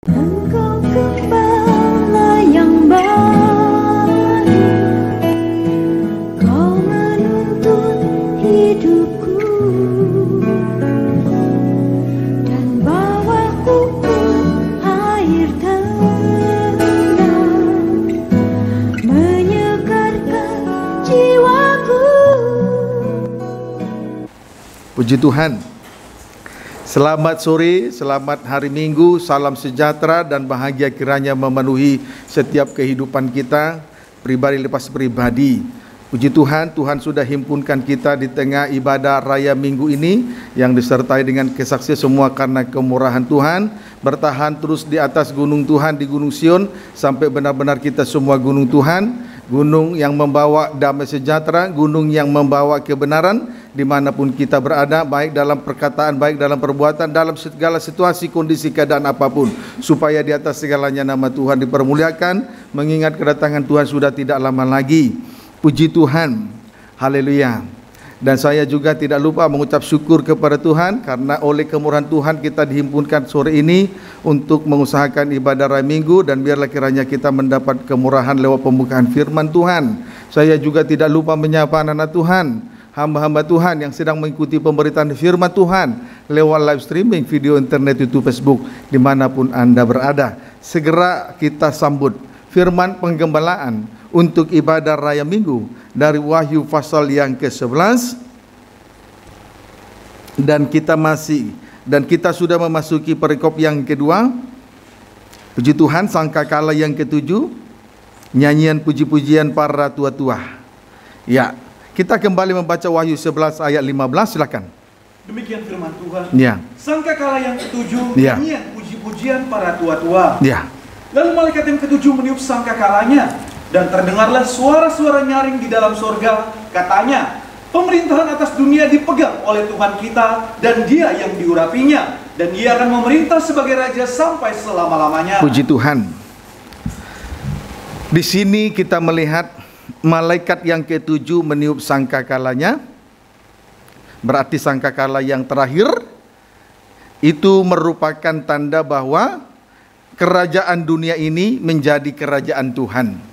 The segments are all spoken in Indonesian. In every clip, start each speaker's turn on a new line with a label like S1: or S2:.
S1: Engkau gembala yang baik, Kau menuntun hidupku dan bawaku ke air tenang, menyegarkan jiwaku.
S2: Puji Tuhan. Selamat sore, selamat hari Minggu, salam sejahtera dan bahagia kiranya memenuhi setiap kehidupan kita, pribadi lepas pribadi. Puji Tuhan, Tuhan sudah himpunkan kita di tengah ibadah raya Minggu ini yang disertai dengan kesaksian semua karena kemurahan Tuhan. Bertahan terus di atas gunung Tuhan, di Gunung Sion, sampai benar-benar kita semua gunung Tuhan. Gunung yang membawa damai sejahtera, gunung yang membawa kebenaran dimanapun kita berada, baik dalam perkataan, baik dalam perbuatan, dalam segala situasi, kondisi, keadaan apapun, supaya di atas segalanya nama Tuhan dipermuliakan, mengingat kedatangan Tuhan sudah tidak lama lagi. Puji Tuhan, haleluya. Dan saya juga tidak lupa mengucap syukur kepada Tuhan karena oleh kemurahan Tuhan kita dihimpunkan sore ini untuk mengusahakan ibadah raya Minggu, dan biarlah kiranya kita mendapat kemurahan lewat pembukaan firman Tuhan. Saya juga tidak lupa menyapa anak-anak Tuhan, hamba-hamba Tuhan yang sedang mengikuti pemberitaan firman Tuhan lewat live streaming video internet, YouTube, Facebook, dimanapun Anda berada. Segera kita sambut firman penggembalaan untuk ibadah raya Minggu dari Wahyu pasal yang ke-11, dan kita sudah memasuki perikop yang kedua. Puji Tuhan, sangkakala yang ke-7, nyanyian puji-pujian para tua-tua. Ya, kita kembali membaca Wahyu 11 ayat 15, silakan.
S3: Demikian firman Tuhan.
S2: Ya.
S3: Sangkakala yang ke-7,
S2: Ya.
S3: nyanyian puji-pujian para tua-tua.
S2: Ya.
S3: Lalu malaikat yang ke-7 meniup sangkakalanya, dan terdengarlah suara-suara nyaring di dalam sorga, katanya, pemerintahan atas dunia dipegang oleh Tuhan kita, dan Dia yang diurapinya, dan Dia akan memerintah sebagai Raja sampai selama-lamanya.
S2: Puji Tuhan. Di sini kita melihat malaikat yang ke-7 meniup sangkakalanya. Berarti sangkakala yang terakhir itu merupakan tanda bahwa kerajaan dunia ini menjadi kerajaan Tuhan.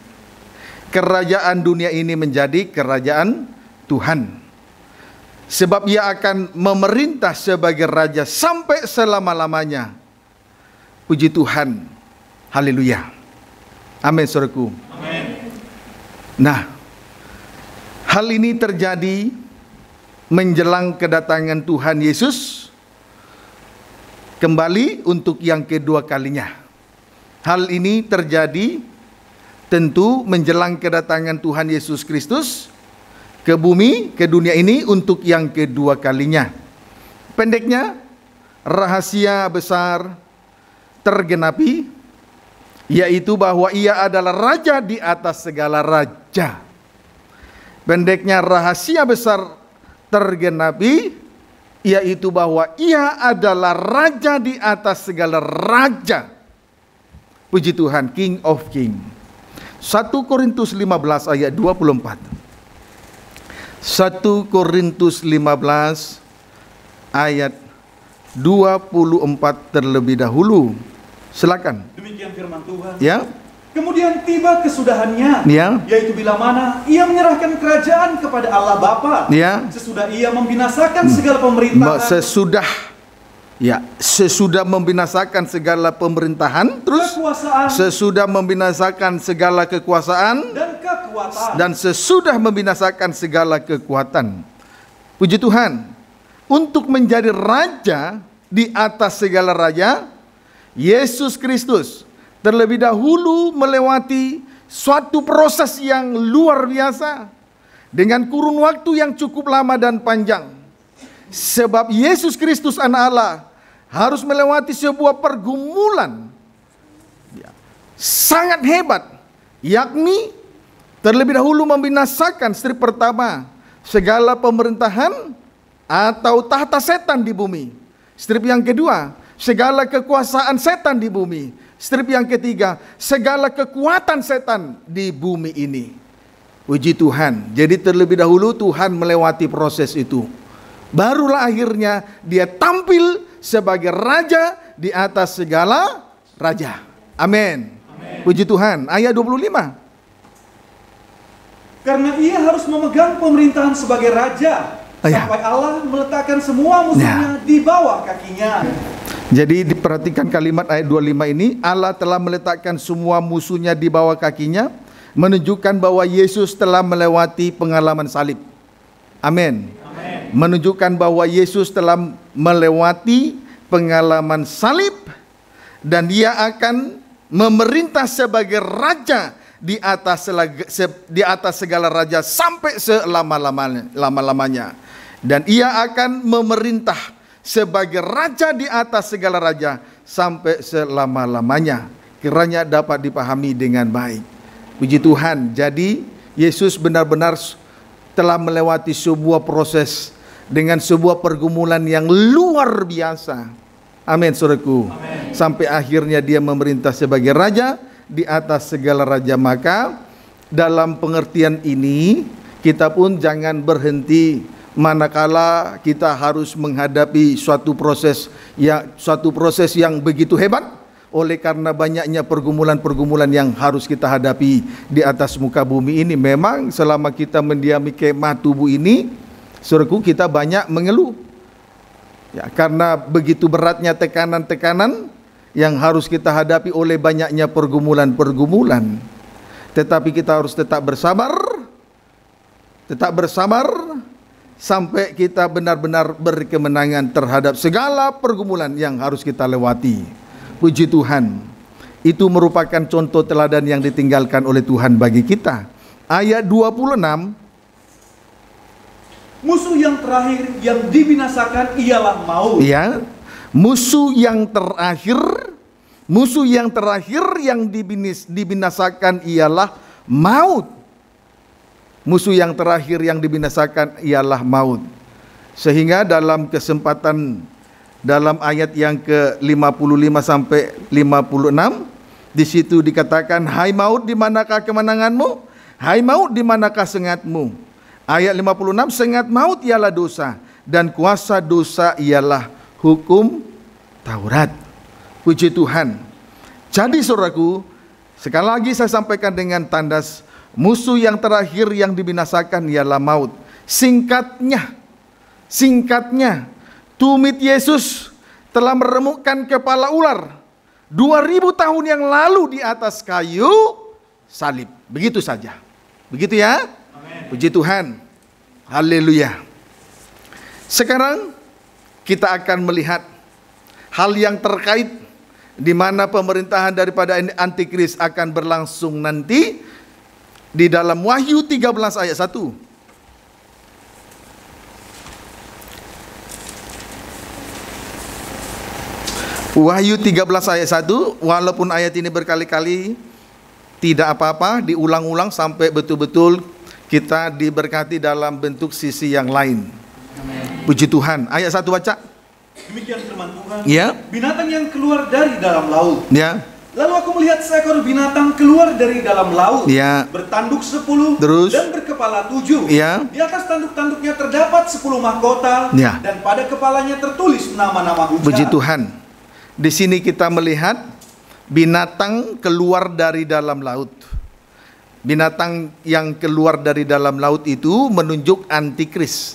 S2: Kerajaan dunia ini menjadi kerajaan Tuhan. Sebab Ia akan memerintah sebagai Raja sampai selama-lamanya. Puji Tuhan. Haleluya. Amin, saudaraku.
S3: Amin.
S2: Nah, hal ini terjadi menjelang kedatangan Tuhan Yesus kembali untuk yang kedua kalinya. Hal ini terjadi tentu menjelang kedatangan Tuhan Yesus Kristus ke bumi, ke dunia ini untuk yang kedua kalinya. Pendeknya, rahasia besar tergenapi, yaitu bahwa Ia adalah Raja di atas segala raja. Pendeknya, rahasia besar tergenapi, yaitu bahwa Ia adalah Raja di atas segala raja. Puji Tuhan, King of King. 1 Korintus 15 ayat 24. 1 Korintus 15 ayat 24 terlebih dahulu. Silakan.
S3: Demikian firman Tuhan.
S2: Ya.
S3: Kemudian tiba kesudahannya,
S2: Ya.
S3: yaitu bila mana Ia menyerahkan kerajaan kepada Allah Bapa.
S2: Ya.
S3: Sesudah Ia membinasakan segala pemerintahan.
S2: Sesudah membinasakan segala pemerintahan, terus
S3: kekuasaan
S2: sesudah membinasakan segala kekuasaan,
S3: dan kekuatan.
S2: dan sesudah membinasakan segala kekuatan. Puji Tuhan, untuk menjadi Raja di atas segala raja, Yesus Kristus terlebih dahulu melewati suatu proses yang luar biasa dengan kurun waktu yang cukup lama dan panjang. Sebab Yesus Kristus anak Allah harus melewati sebuah pergumulan sangat hebat, yakni terlebih dahulu membinasakan strip pertama segala pemerintahan atau tahta setan di bumi. Strip yang kedua, segala kekuasaan setan di bumi. Strip yang ketiga, segala kekuatan setan di bumi ini. Puji Tuhan. Jadi terlebih dahulu Tuhan melewati proses itu. Barulah akhirnya Dia tampil sebagai Raja di atas segala raja. Amin. Puji Tuhan. Ayat 25.
S3: Karena ia harus memegang pemerintahan sebagai raja sampai Allah meletakkan semua musuhnya di bawah kakinya.
S2: Jadi diperhatikan kalimat ayat 25 ini, Allah telah meletakkan semua musuhnya di bawah kakinya, menunjukkan bahwa Yesus telah melewati pengalaman salib. Amin. Menunjukkan bahwa Yesus telah melewati pengalaman salib dan dia akan memerintah sebagai raja di atas segala raja sampai selama-lamanya. Dan ia akan memerintah sebagai raja di atas segala raja sampai selama-lamanya. Kiranya dapat dipahami dengan baik. Puji Tuhan. Jadi Yesus benar-benar telah melewati sebuah proses dengan sebuah pergumulan yang luar biasa. Amin, saudaraku. Sampai akhirnya dia memerintah sebagai raja di atas segala raja. Maka dalam pengertian ini kita pun jangan berhenti manakala kita harus menghadapi suatu proses yang begitu hebat. Oleh karena banyaknya pergumulan-pergumulan yang harus kita hadapi di atas muka bumi ini. Memang selama kita mendiami kemah tubuh ini, saudaraku, kita banyak mengeluh. Ya, karena begitu beratnya tekanan-tekanan yang harus kita hadapi oleh banyaknya pergumulan-pergumulan. Tetapi kita harus tetap bersabar sampai kita benar-benar berkemenangan terhadap segala pergumulan yang harus kita lewati. Puji Tuhan. Itu merupakan contoh teladan yang ditinggalkan oleh Tuhan bagi kita. Ayat 26.
S3: Musuh yang terakhir yang dibinasakan ialah maut.
S2: Ya, musuh yang terakhir yang dibinasakan ialah maut. Musuh yang terakhir yang dibinasakan ialah maut. Sehingga dalam kesempatan dalam ayat yang ke-55 sampai 56 di situ dikatakan, hai maut, di manakah kemenanganmu? Hai maut, di manakah sengatmu? Ayat 56, sengat maut ialah dosa dan kuasa dosa ialah hukum Taurat. Puji Tuhan. Jadi saudaraku, sekali lagi saya sampaikan dengan tandas, musuh yang terakhir yang dibinasakan ialah maut. Singkatnya, tumit Yesus telah meremukkan kepala ular 2000 tahun yang lalu di atas kayu salib. Begitu saja. Begitu ya? Puji Tuhan. Haleluya. Sekarang kita akan melihat hal yang terkait di mana pemerintahan daripada antikris akan berlangsung nanti di dalam Wahyu 13 ayat 1. Wahyu 13 ayat 1, walaupun ayat ini berkali-kali tidak apa-apa, diulang-ulang sampai betul-betul kita diberkati dalam bentuk sisi yang lain. Amen. Puji Tuhan. Ayat 1 baca.
S3: Demikian firman Tuhan.
S2: Ya.
S3: Binatang yang keluar dari dalam laut.
S2: Ya.
S3: Lalu aku melihat seekor binatang keluar dari dalam laut.
S2: Ya.
S3: Bertanduk 10
S2: terus,
S3: dan berkepala 7.
S2: Ya.
S3: Di atas tanduk-tanduknya terdapat 10 mahkota.
S2: Ya.
S3: Dan pada kepalanya tertulis nama-nama hujan.
S2: Puji Tuhan. Di sini kita melihat binatang keluar dari dalam laut. Binatang yang keluar dari dalam laut itu menunjuk antikris.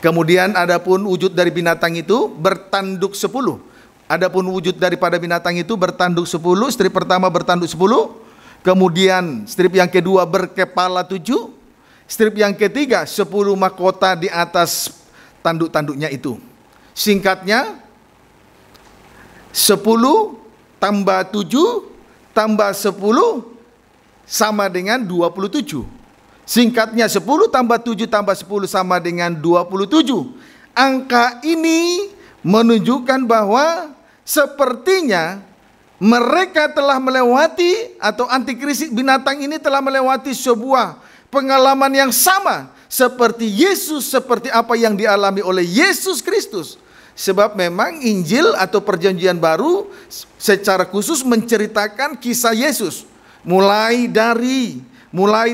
S2: Kemudian adapun wujud dari binatang itu bertanduk 10. Adapun wujud daripada binatang itu bertanduk 10. Strip pertama bertanduk 10. Kemudian strip yang kedua berkepala 7. Strip yang ketiga 10 mahkota di atas tanduk-tanduknya itu. Singkatnya 10 tambah 7 tambah 10 sama dengan 27. Singkatnya 10 tambah 7 tambah 10 sama dengan 27. Angka ini menunjukkan bahwa sepertinya mereka telah melewati, atau antikris binatang ini telah melewati sebuah pengalaman yang sama seperti Yesus, seperti apa yang dialami oleh Yesus Kristus. Sebab memang Injil atau Perjanjian Baru secara khusus menceritakan kisah Yesus. Mulai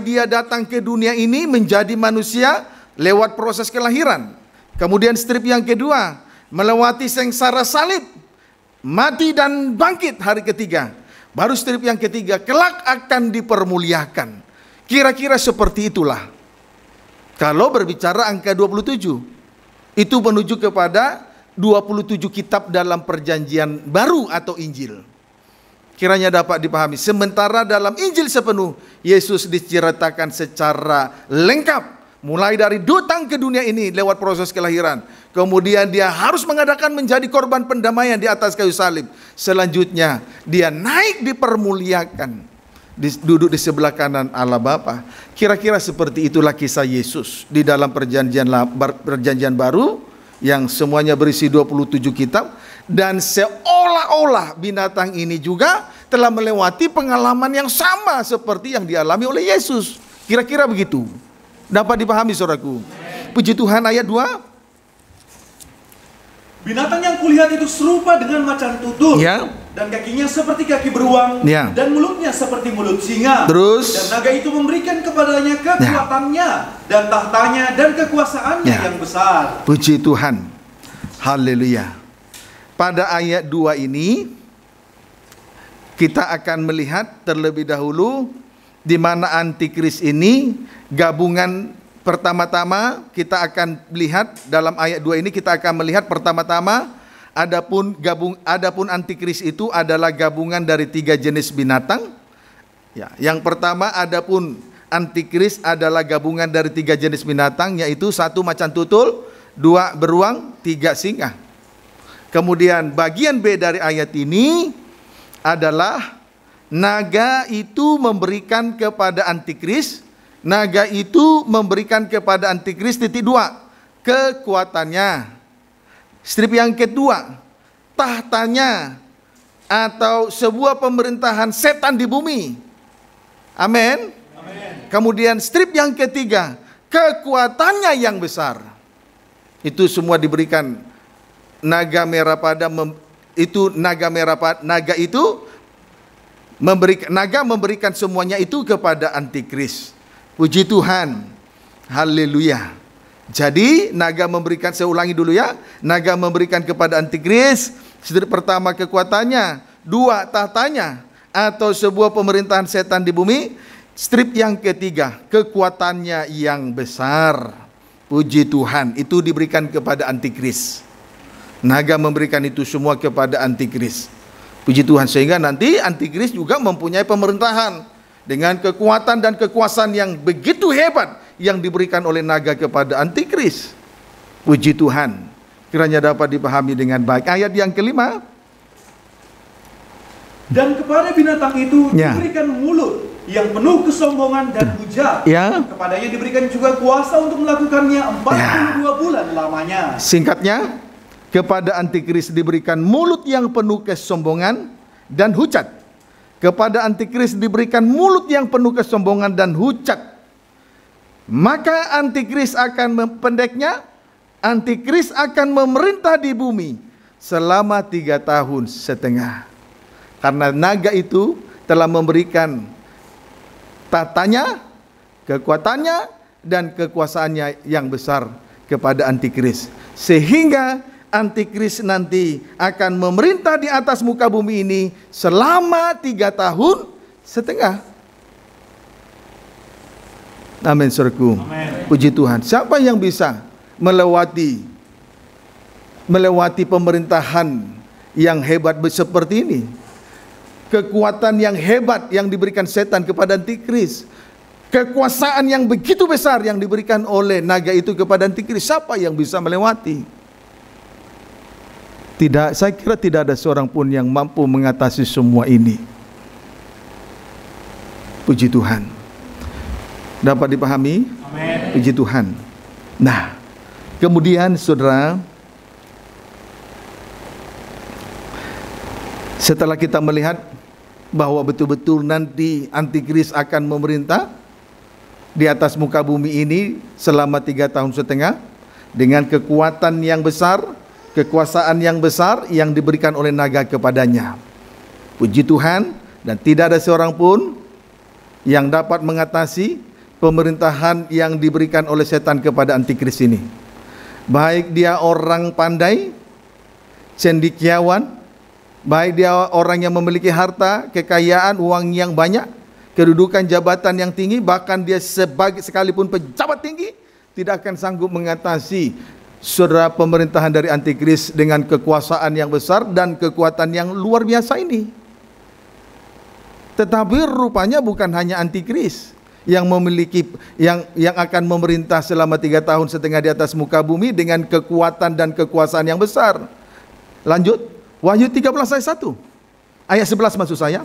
S2: dia datang ke dunia ini menjadi manusia lewat proses kelahiran. Kemudian strip yang kedua melewati sengsara salib. mati dan bangkit hari ketiga. Baru strip yang ketiga, kelak akan dipermuliakan. Kira-kira seperti itulah. Kalau berbicara angka 27, itu menuju kepada 27 kitab dalam perjanjian baru atau Injil. Kiranya dapat dipahami. Sementara dalam Injil sepenuh, Yesus diceritakan secara lengkap. Mulai dari datang ke dunia ini lewat proses kelahiran. Kemudian dia harus mengadakan menjadi korban pendamaian di atas kayu salib. Selanjutnya dia naik dipermuliakan. Duduk di sebelah kanan Allah Bapa. Kira-kira seperti itulah kisah Yesus di dalam perjanjian baru yang semuanya berisi 27 kitab. Dan seolah-olah binatang ini juga telah melewati pengalaman yang sama seperti yang dialami oleh Yesus. Kira-kira begitu. Dapat dipahami saudaraku. Puji Tuhan. Ayat 2.
S3: Binatang yang kulihat itu serupa dengan macan tutul,
S2: Ya.
S3: dan kakinya seperti kaki beruang,
S2: Ya.
S3: dan mulutnya seperti mulut singa.
S2: Terus.
S3: Dan naga itu memberikan kepadanya kekuatannya, dan tahtanya dan kekuasaannya
S2: Ya.
S3: yang besar.
S2: Puji Tuhan. Haleluya. Pada ayat 2 ini kita akan melihat terlebih dahulu di mana antikris ini gabungan. Pertama-tama kita akan lihat dalam ayat 2 ini, kita akan melihat pertama-tama adapun antikris itu adalah gabungan dari 3 jenis binatang. Ya, yang pertama adapun antikris adalah gabungan dari 3 jenis binatang, yaitu 1 macan tutul, 2 beruang, 3 singa. Kemudian bagian B dari ayat ini adalah naga itu memberikan kepada antikris. Naga itu memberikan kepada antikris titik 2 kekuatannya. Strip yang kedua, tahtanya atau sebuah pemerintahan setan di bumi. Amin. Kemudian strip yang ketiga, kekuatannya yang besar. Itu semua diberikan naga merah pada naga itu memberikan semuanya itu kepada antikris. Puji Tuhan. Haleluya. Jadi naga memberikan, saya ulangi dulu ya. Naga memberikan kepada antikris, strip pertama kekuatannya, 2 tahtanya atau sebuah pemerintahan setan di bumi. Strip yang ketiga, kekuatannya yang besar. Puji Tuhan. Itu diberikan kepada antikris. Naga memberikan itu semua kepada antikris. Puji Tuhan. Sehingga nanti antikris juga mempunyai pemerintahan dengan kekuatan dan kekuasaan yang begitu hebat yang diberikan oleh naga kepada antikris. Puji Tuhan. Kiranya dapat dipahami dengan baik. Ayat yang kelima.
S3: Dan kepada binatang itu
S2: Ya.
S3: diberikan mulut yang penuh kesombongan dan hujat.
S2: Ya.
S3: Kepadanya diberikan juga kuasa untuk melakukannya 42 bulan lamanya.
S2: Singkatnya, kepada antikris diberikan mulut yang penuh kesombongan dan hujat. Kepada antikris diberikan mulut yang penuh kesombongan dan hujat. Maka antikris akan antikris akan memerintah di bumi selama 3 tahun setengah. Karena naga itu telah memberikan tahtanya, kekuatannya, dan kekuasaannya yang besar kepada antikris. Sehingga antikris nanti akan memerintah di atas muka bumi ini selama 3 tahun setengah. Amin, saudaraku. Puji Tuhan. Siapa yang bisa melewati pemerintahan yang hebat seperti ini? Kekuatan yang hebat yang diberikan setan kepada antikris. Kekuasaan yang begitu besar yang diberikan oleh naga itu kepada antikris. Siapa yang bisa melewati? Tidak, saya kira tidak ada seorang pun yang mampu mengatasi semua ini. Puji Tuhan. Dapat dipahami?
S3: Amin.
S2: Puji Tuhan. Nah, kemudian saudara, setelah kita melihat bahwa betul-betul nanti antikris akan memerintah di atas muka bumi ini selama 3 tahun setengah dengan kekuatan yang besar, kekuasaan yang besar yang diberikan oleh naga kepadanya. Puji Tuhan. Dan tidak ada seorang pun yang dapat mengatasi pemerintahan yang diberikan oleh setan kepada antikris ini. Baik dia orang pandai, cendekiawan, Baik dia orang yang memiliki harta, kekayaan, uang yang banyak, kedudukan jabatan yang tinggi, bahkan dia sekalipun pejabat tinggi, tidak akan sanggup mengatasi saudara pemerintahan dari antikris dengan kekuasaan yang besar dan kekuatan yang luar biasa ini. Tetapi rupanya bukan hanya antikris yang memiliki yang akan memerintah selama 3,5 tahun di atas muka bumi dengan kekuatan dan kekuasaan yang besar. Lanjut, Wahyu 13 ayat 1. Ayat 11 maksud saya.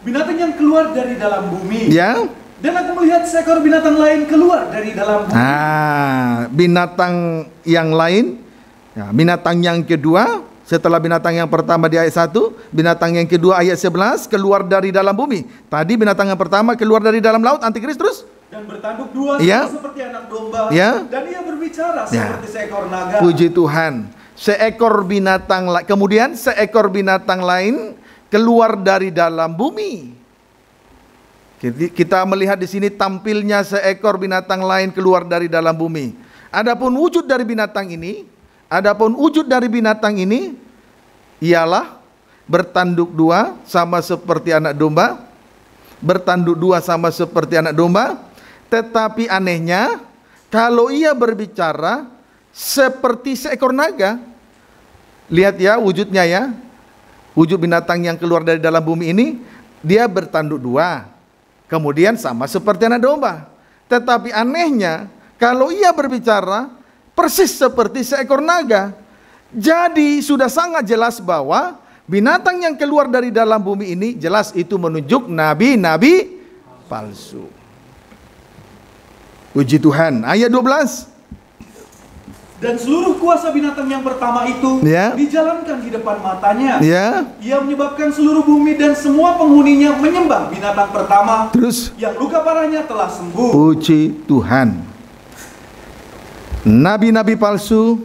S3: Binatang yang keluar dari dalam bumi.
S2: Ya.
S3: Dan aku melihat seekor binatang lain keluar dari dalam bumi.
S2: Binatang yang lain, ya, binatang yang kedua setelah binatang yang pertama di ayat 1, binatang yang kedua ayat 11 keluar dari dalam bumi. Tadi binatang yang pertama keluar dari dalam laut, antikris terus.
S3: Dan bertanduk dua
S2: Ya.
S3: seperti anak domba.
S2: Ya.
S3: Dan ia berbicara seperti seekor naga.
S2: Puji Tuhan. Seekor binatang kemudian seekor binatang lain keluar dari dalam bumi. Kita melihat di sini tampilnya seekor binatang lain keluar dari dalam bumi. Adapun wujud dari binatang ini, ialah bertanduk dua sama seperti anak domba. Bertanduk dua sama seperti anak domba. Tetapi anehnya, kalau ia berbicara seperti seekor naga. Lihat ya wujudnya ya. Wujud binatang yang keluar dari dalam bumi ini, dia bertanduk dua. Kemudian sama seperti anak domba. Tetapi anehnya, kalau ia berbicara persis seperti seekor naga. Jadi sudah sangat jelas bahwa binatang yang keluar dari dalam bumi ini jelas itu menunjuk nabi-nabi palsu. Puji Tuhan. Ayat 12.
S3: Dan seluruh kuasa binatang yang pertama itu dijalankan di depan matanya. Ia menyebabkan seluruh bumi dan semua penghuninya menyembah binatang pertama.
S2: Terus
S3: yang luka parahnya telah sembuh.
S2: Puji Tuhan. Nabi-nabi palsu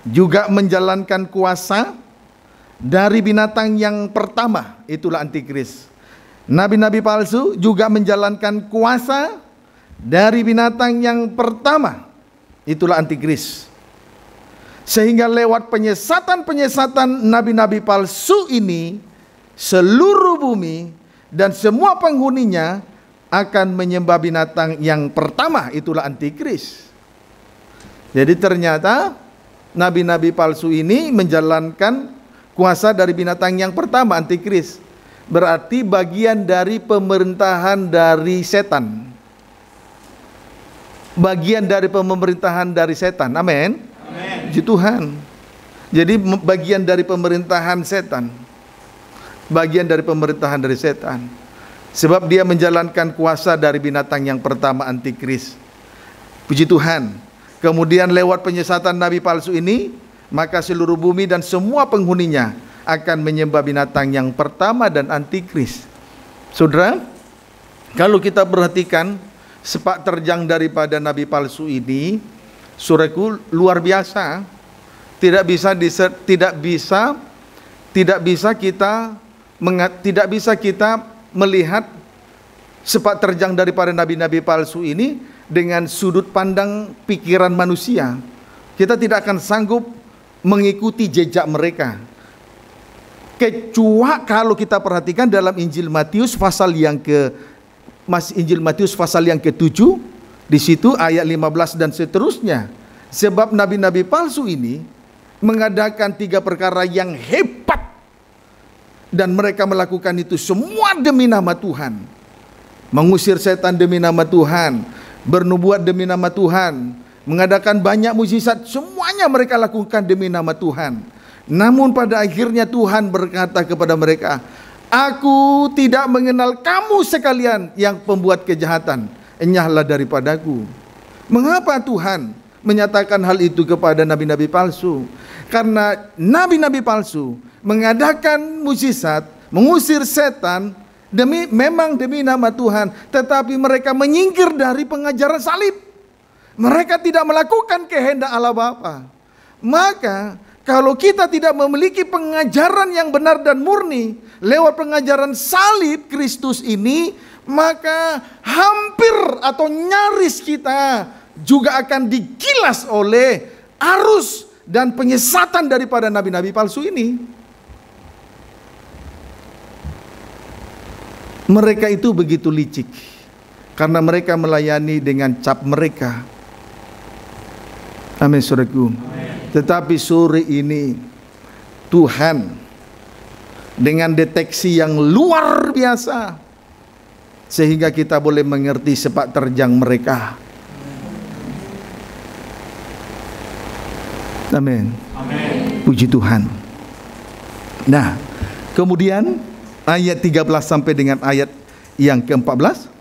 S2: juga menjalankan kuasa dari binatang yang pertama, itulah antikris. Nabi-nabi palsu juga menjalankan kuasa dari binatang yang pertama, itulah antikris. Sehingga lewat penyesatan-penyesatan nabi-nabi palsu ini, seluruh bumi dan semua penghuninya akan menyembah binatang yang pertama, itulah antikris. Jadi ternyata nabi-nabi palsu ini menjalankan kuasa dari binatang yang pertama, antikris. Berarti bagian dari pemerintahan dari setan. Bagian dari pemerintahan dari setan. Amin. Puji Tuhan. Jadi bagian dari pemerintahan setan. Bagian dari pemerintahan dari setan. Sebab dia menjalankan kuasa dari binatang yang pertama, antikris. Puji Tuhan. Kemudian lewat penyesatan nabi palsu ini, maka seluruh bumi dan semua penghuninya akan menyembah binatang yang pertama dan antikris. Saudara, kalau kita perhatikan sepak terjang daripada nabi palsu ini, saudaraku, luar biasa. Tidak bisa kita melihat sepak terjang daripada nabi-nabi palsu ini dengan sudut pandang pikiran manusia. Kita tidak akan sanggup mengikuti jejak mereka. Kecuali kalau kita perhatikan dalam Injil Matius pasal yang ke-7, di situ ayat 15 dan seterusnya. Sebab nabi-nabi palsu ini mengadakan 3 perkara yang hebat, dan mereka melakukan itu semua demi nama Tuhan. Mengusir setan demi nama Tuhan, bernubuat demi nama Tuhan, mengadakan banyak mukjizat, semuanya mereka lakukan demi nama Tuhan. Namun pada akhirnya Tuhan berkata kepada mereka, "Aku tidak mengenal kamu sekalian yang pembuat kejahatan, enyahlah daripadaku." Mengapa Tuhan menyatakan hal itu kepada nabi-nabi palsu? Karena nabi-nabi palsu mengadakan mukjizat, mengusir setan memang demi nama Tuhan, tetapi mereka menyingkir dari pengajaran salib. Mereka tidak melakukan kehendak Allah Bapa. Maka kalau kita tidak memiliki pengajaran yang benar dan murni lewat pengajaran salib Kristus ini, maka hampir atau nyaris kita juga akan digilas oleh arus dan penyesatan daripada nabi-nabi palsu ini. Mereka itu begitu licik karena mereka melayani dengan cap mereka. Amin, saudaraku. Tetapi sore ini Tuhan dengan deteksi yang luar biasa sehingga kita boleh mengerti sepak terjang mereka. Amin. Puji Tuhan. Nah, kemudian ayat 13 sampai dengan ayat yang ke-14.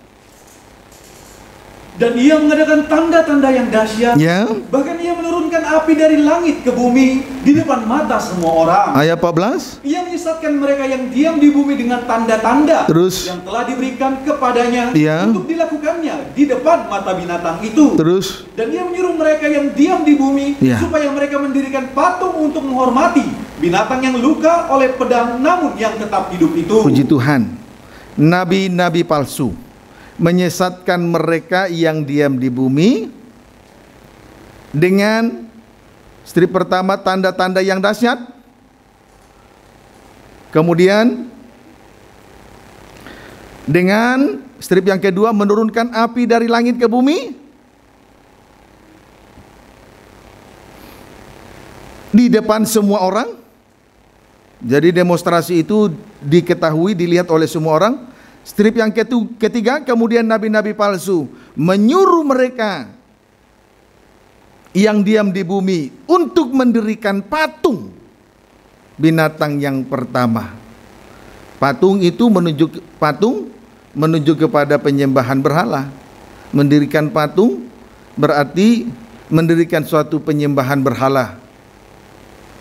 S3: Dan ia mengadakan tanda-tanda yang dahsyat.
S2: Ya.
S3: Bahkan ia menurunkan api dari langit ke bumi di depan mata semua orang.
S2: Ayat 14.
S3: Ia menyesatkan mereka yang diam di bumi dengan tanda-tanda
S2: Terus.
S3: yang telah diberikan kepadanya
S2: Ya.
S3: untuk dilakukannya di depan mata binatang itu.
S2: Terus.
S3: Dan ia menyuruh mereka yang diam di bumi
S2: Ya.
S3: supaya mereka mendirikan patung untuk menghormati binatang yang luka oleh pedang namun yang tetap hidup itu.
S2: Puji Tuhan. Nabi-nabi palsu menyesatkan mereka yang diam di bumi dengan strip pertama tanda-tanda yang dahsyat. Kemudian dengan strip yang kedua menurunkan api dari langit ke bumi. Di depan semua orang. Jadi demonstrasi itu diketahui, dilihat oleh semua orang. Strip yang ketiga, kemudian nabi-nabi palsu menyuruh mereka yang diam di bumi untuk mendirikan patung binatang yang pertama. Patung itu menunjuk kepada penyembahan berhala. Mendirikan patung berarti mendirikan suatu penyembahan berhala.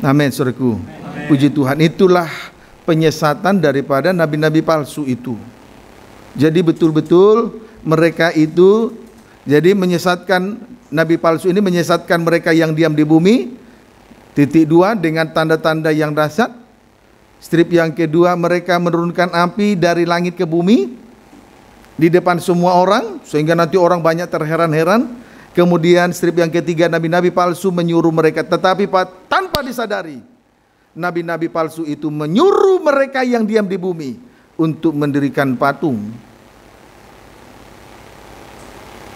S2: Amin, saudaraku. Puji Tuhan. Itulah penyesatan daripada nabi-nabi palsu itu. Jadi betul-betul mereka itu jadi menyesatkan, nabi palsu ini menyesatkan mereka yang diam di bumi. Titik 2 dengan tanda-tanda yang dahsyat. Strip yang kedua, mereka menurunkan api dari langit ke bumi di depan semua orang sehingga nanti orang banyak terheran-heran. Kemudian strip yang ketiga, nabi-nabi palsu menyuruh mereka, tetapi tanpa disadari nabi-nabi palsu itu menyuruh mereka yang diam di bumi untuk mendirikan patung.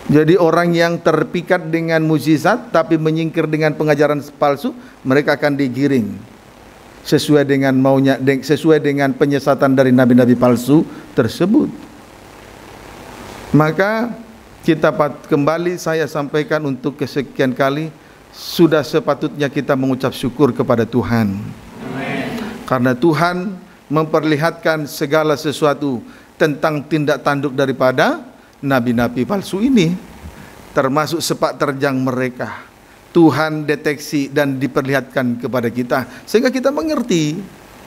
S2: Jadi orang yang terpikat dengan mukjizat tapi menyingkir dengan pengajaran palsu, mereka akan digiring sesuai dengan maunya, sesuai dengan penyesatan dari nabi-nabi palsu tersebut. Maka kita kembali saya sampaikan untuk kesekian kali, sudah sepatutnya kita mengucap syukur kepada Tuhan. Karena Tuhan memperlihatkan segala sesuatu tentang tindak tanduk daripada nabi-nabi palsu ini, termasuk sepak terjang mereka. Tuhan deteksi dan diperlihatkan kepada kita sehingga kita mengerti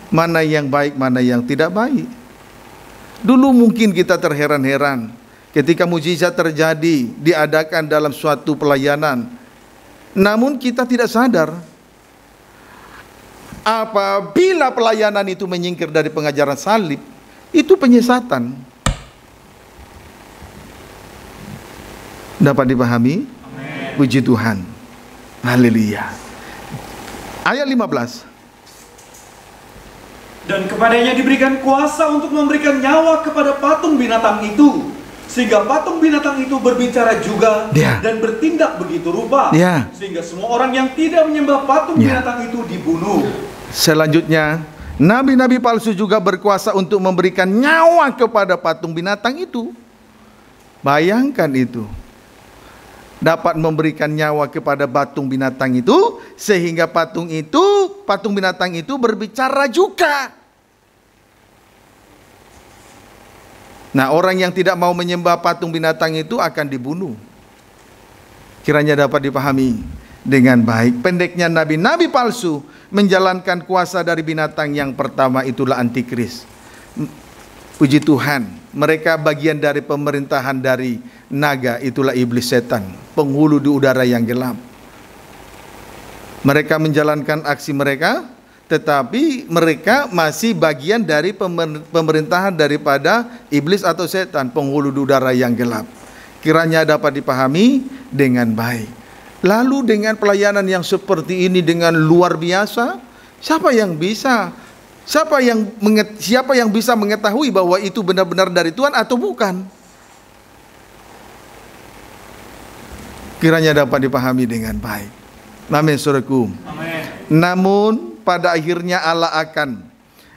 S2: mana yang baik, mana yang tidak baik. Dulu mungkin kita terheran-heran ketika mukjizat terjadi, diadakan dalam suatu pelayanan, namun kita tidak sadar apabila pelayanan itu menyingkir dari pengajaran salib, itu penyesatan. Dapat dipahami? Amen. Puji Tuhan. Haleluya. Ayat 15.
S3: Dan kepadanya diberikan kuasa untuk memberikan nyawa kepada patung binatang itu, sehingga patung binatang itu berbicara juga dan bertindak begitu rupa, sehingga semua orang yang tidak menyembah patung binatang itu dibunuh. Selanjutnya, nabi-nabi palsu juga berkuasa untuk memberikan nyawa kepada patung binatang itu. Bayangkan itu, dapat memberikan nyawa kepada patung binatang itu, sehingga patung binatang itu berbicara juga. Nah, orang yang tidak mau menyembah patung binatang itu akan dibunuh. Kiranya dapat dipahami dengan baik. Pendeknya, nabi-nabi palsu menjalankan kuasa dari binatang yang pertama, itulah antikris. Puji Tuhan, mereka bagian dari pemerintahan dari naga, itulah iblis setan, penghulu di udara yang gelap. Mereka menjalankan aksi mereka, tetapi mereka masih bagian dari pemerintahan daripada iblis atau setan, penghulu di udara yang gelap. Kiranya dapat dipahami dengan baik. Lalu dengan pelayanan yang seperti ini dengan luar biasa, siapa yang bisa
S2: Siapa yang bisa mengetahui bahwa itu benar-benar dari Tuhan atau bukan? Kiranya dapat dipahami dengan baik. Amin, saudaraku.
S3: Amin.
S2: Namun pada akhirnya Allah akan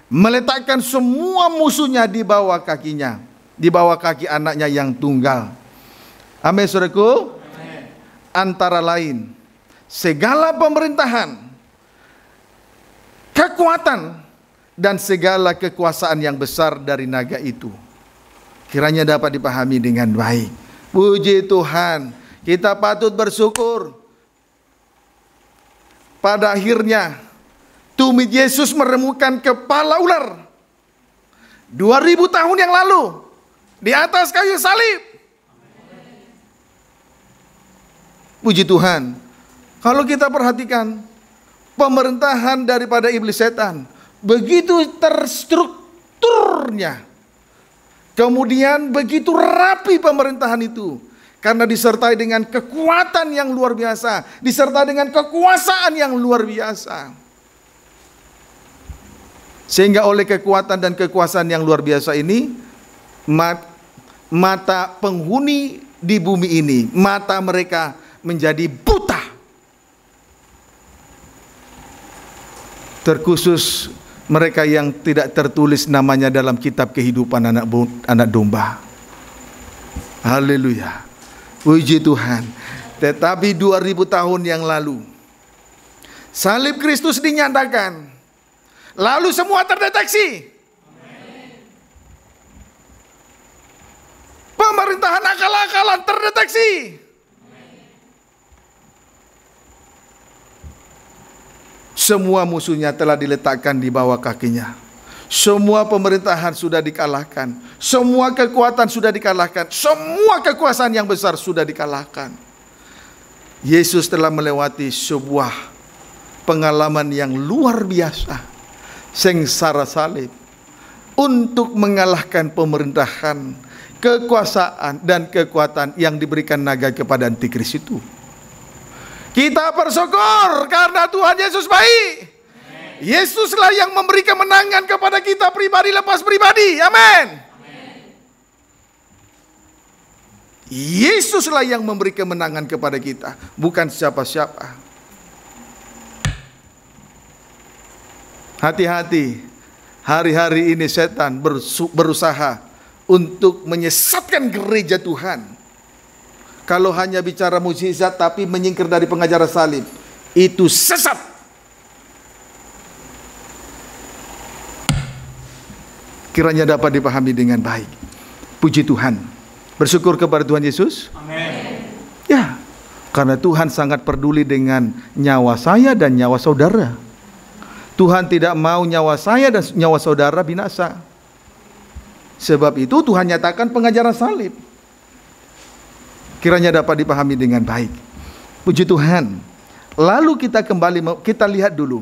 S2: meletakkan semua musuhnya di bawah kakinya, di bawah kaki anaknya yang tunggal. Amin, saudaraku.
S3: Amin.
S2: Antara lain segala pemerintahan, kekuatan, dan segala kekuasaan yang besar dari naga itu. Kiranya dapat dipahami dengan baik. Puji Tuhan, kita patut bersyukur. Pada akhirnya tumit Yesus meremukan kepala ular 2000 tahun yang lalu di atas kayu salib. Puji Tuhan. Kalau kita perhatikan pemerintahan daripada iblis setan, begitu terstrukturnya, kemudian begitu rapi pemerintahan itu, karena disertai dengan kekuatan yang luar biasa, disertai dengan kekuasaan yang luar biasa. Sehingga oleh kekuatan dan kekuasaan yang luar biasa ini, mata penghuni di bumi ini, mata mereka menjadi buta. Terkhusus mereka yang tidak tertulis namanya dalam kitab kehidupan anak domba. Haleluya. Puji Tuhan. Tetapi 2000 tahun yang lalu salib Kristus dinyatakan. Lalu semua terdeteksi. Pemerintahan akal-akalan terdeteksi. Semua musuhnya telah diletakkan di bawah kakinya. Semua pemerintahan sudah dikalahkan. Semua kekuatan sudah dikalahkan. Semua kekuasaan yang besar sudah dikalahkan. Yesus telah melewati sebuah pengalaman yang luar biasa, sengsara salib, untuk mengalahkan pemerintahan, kekuasaan, dan kekuatan yang diberikan naga kepada antikris itu. Kita bersyukur karena Tuhan Yesus baik. Yesuslah yang memberi kemenangan kepada kita pribadi lepas pribadi. Amin. Yesuslah yang memberi kemenangan kepada kita, bukan siapa-siapa. Hati-hati, hari-hari ini setan berusaha untuk menyesatkan gereja Tuhan. Kalau hanya bicara mukjizat tapi menyingkir dari pengajaran salib, itu sesat. Kiranya dapat dipahami dengan baik. Puji Tuhan. Bersyukur kepada Tuhan Yesus.
S3: Amin.
S2: Ya, karena Tuhan sangat peduli dengan nyawa saya dan nyawa saudara. Tuhan tidak mau nyawa saya dan nyawa saudara binasa. Sebab itu Tuhan nyatakan pengajaran salib. Kiranya dapat dipahami dengan baik. Puji Tuhan. Lalu kita lihat dulu.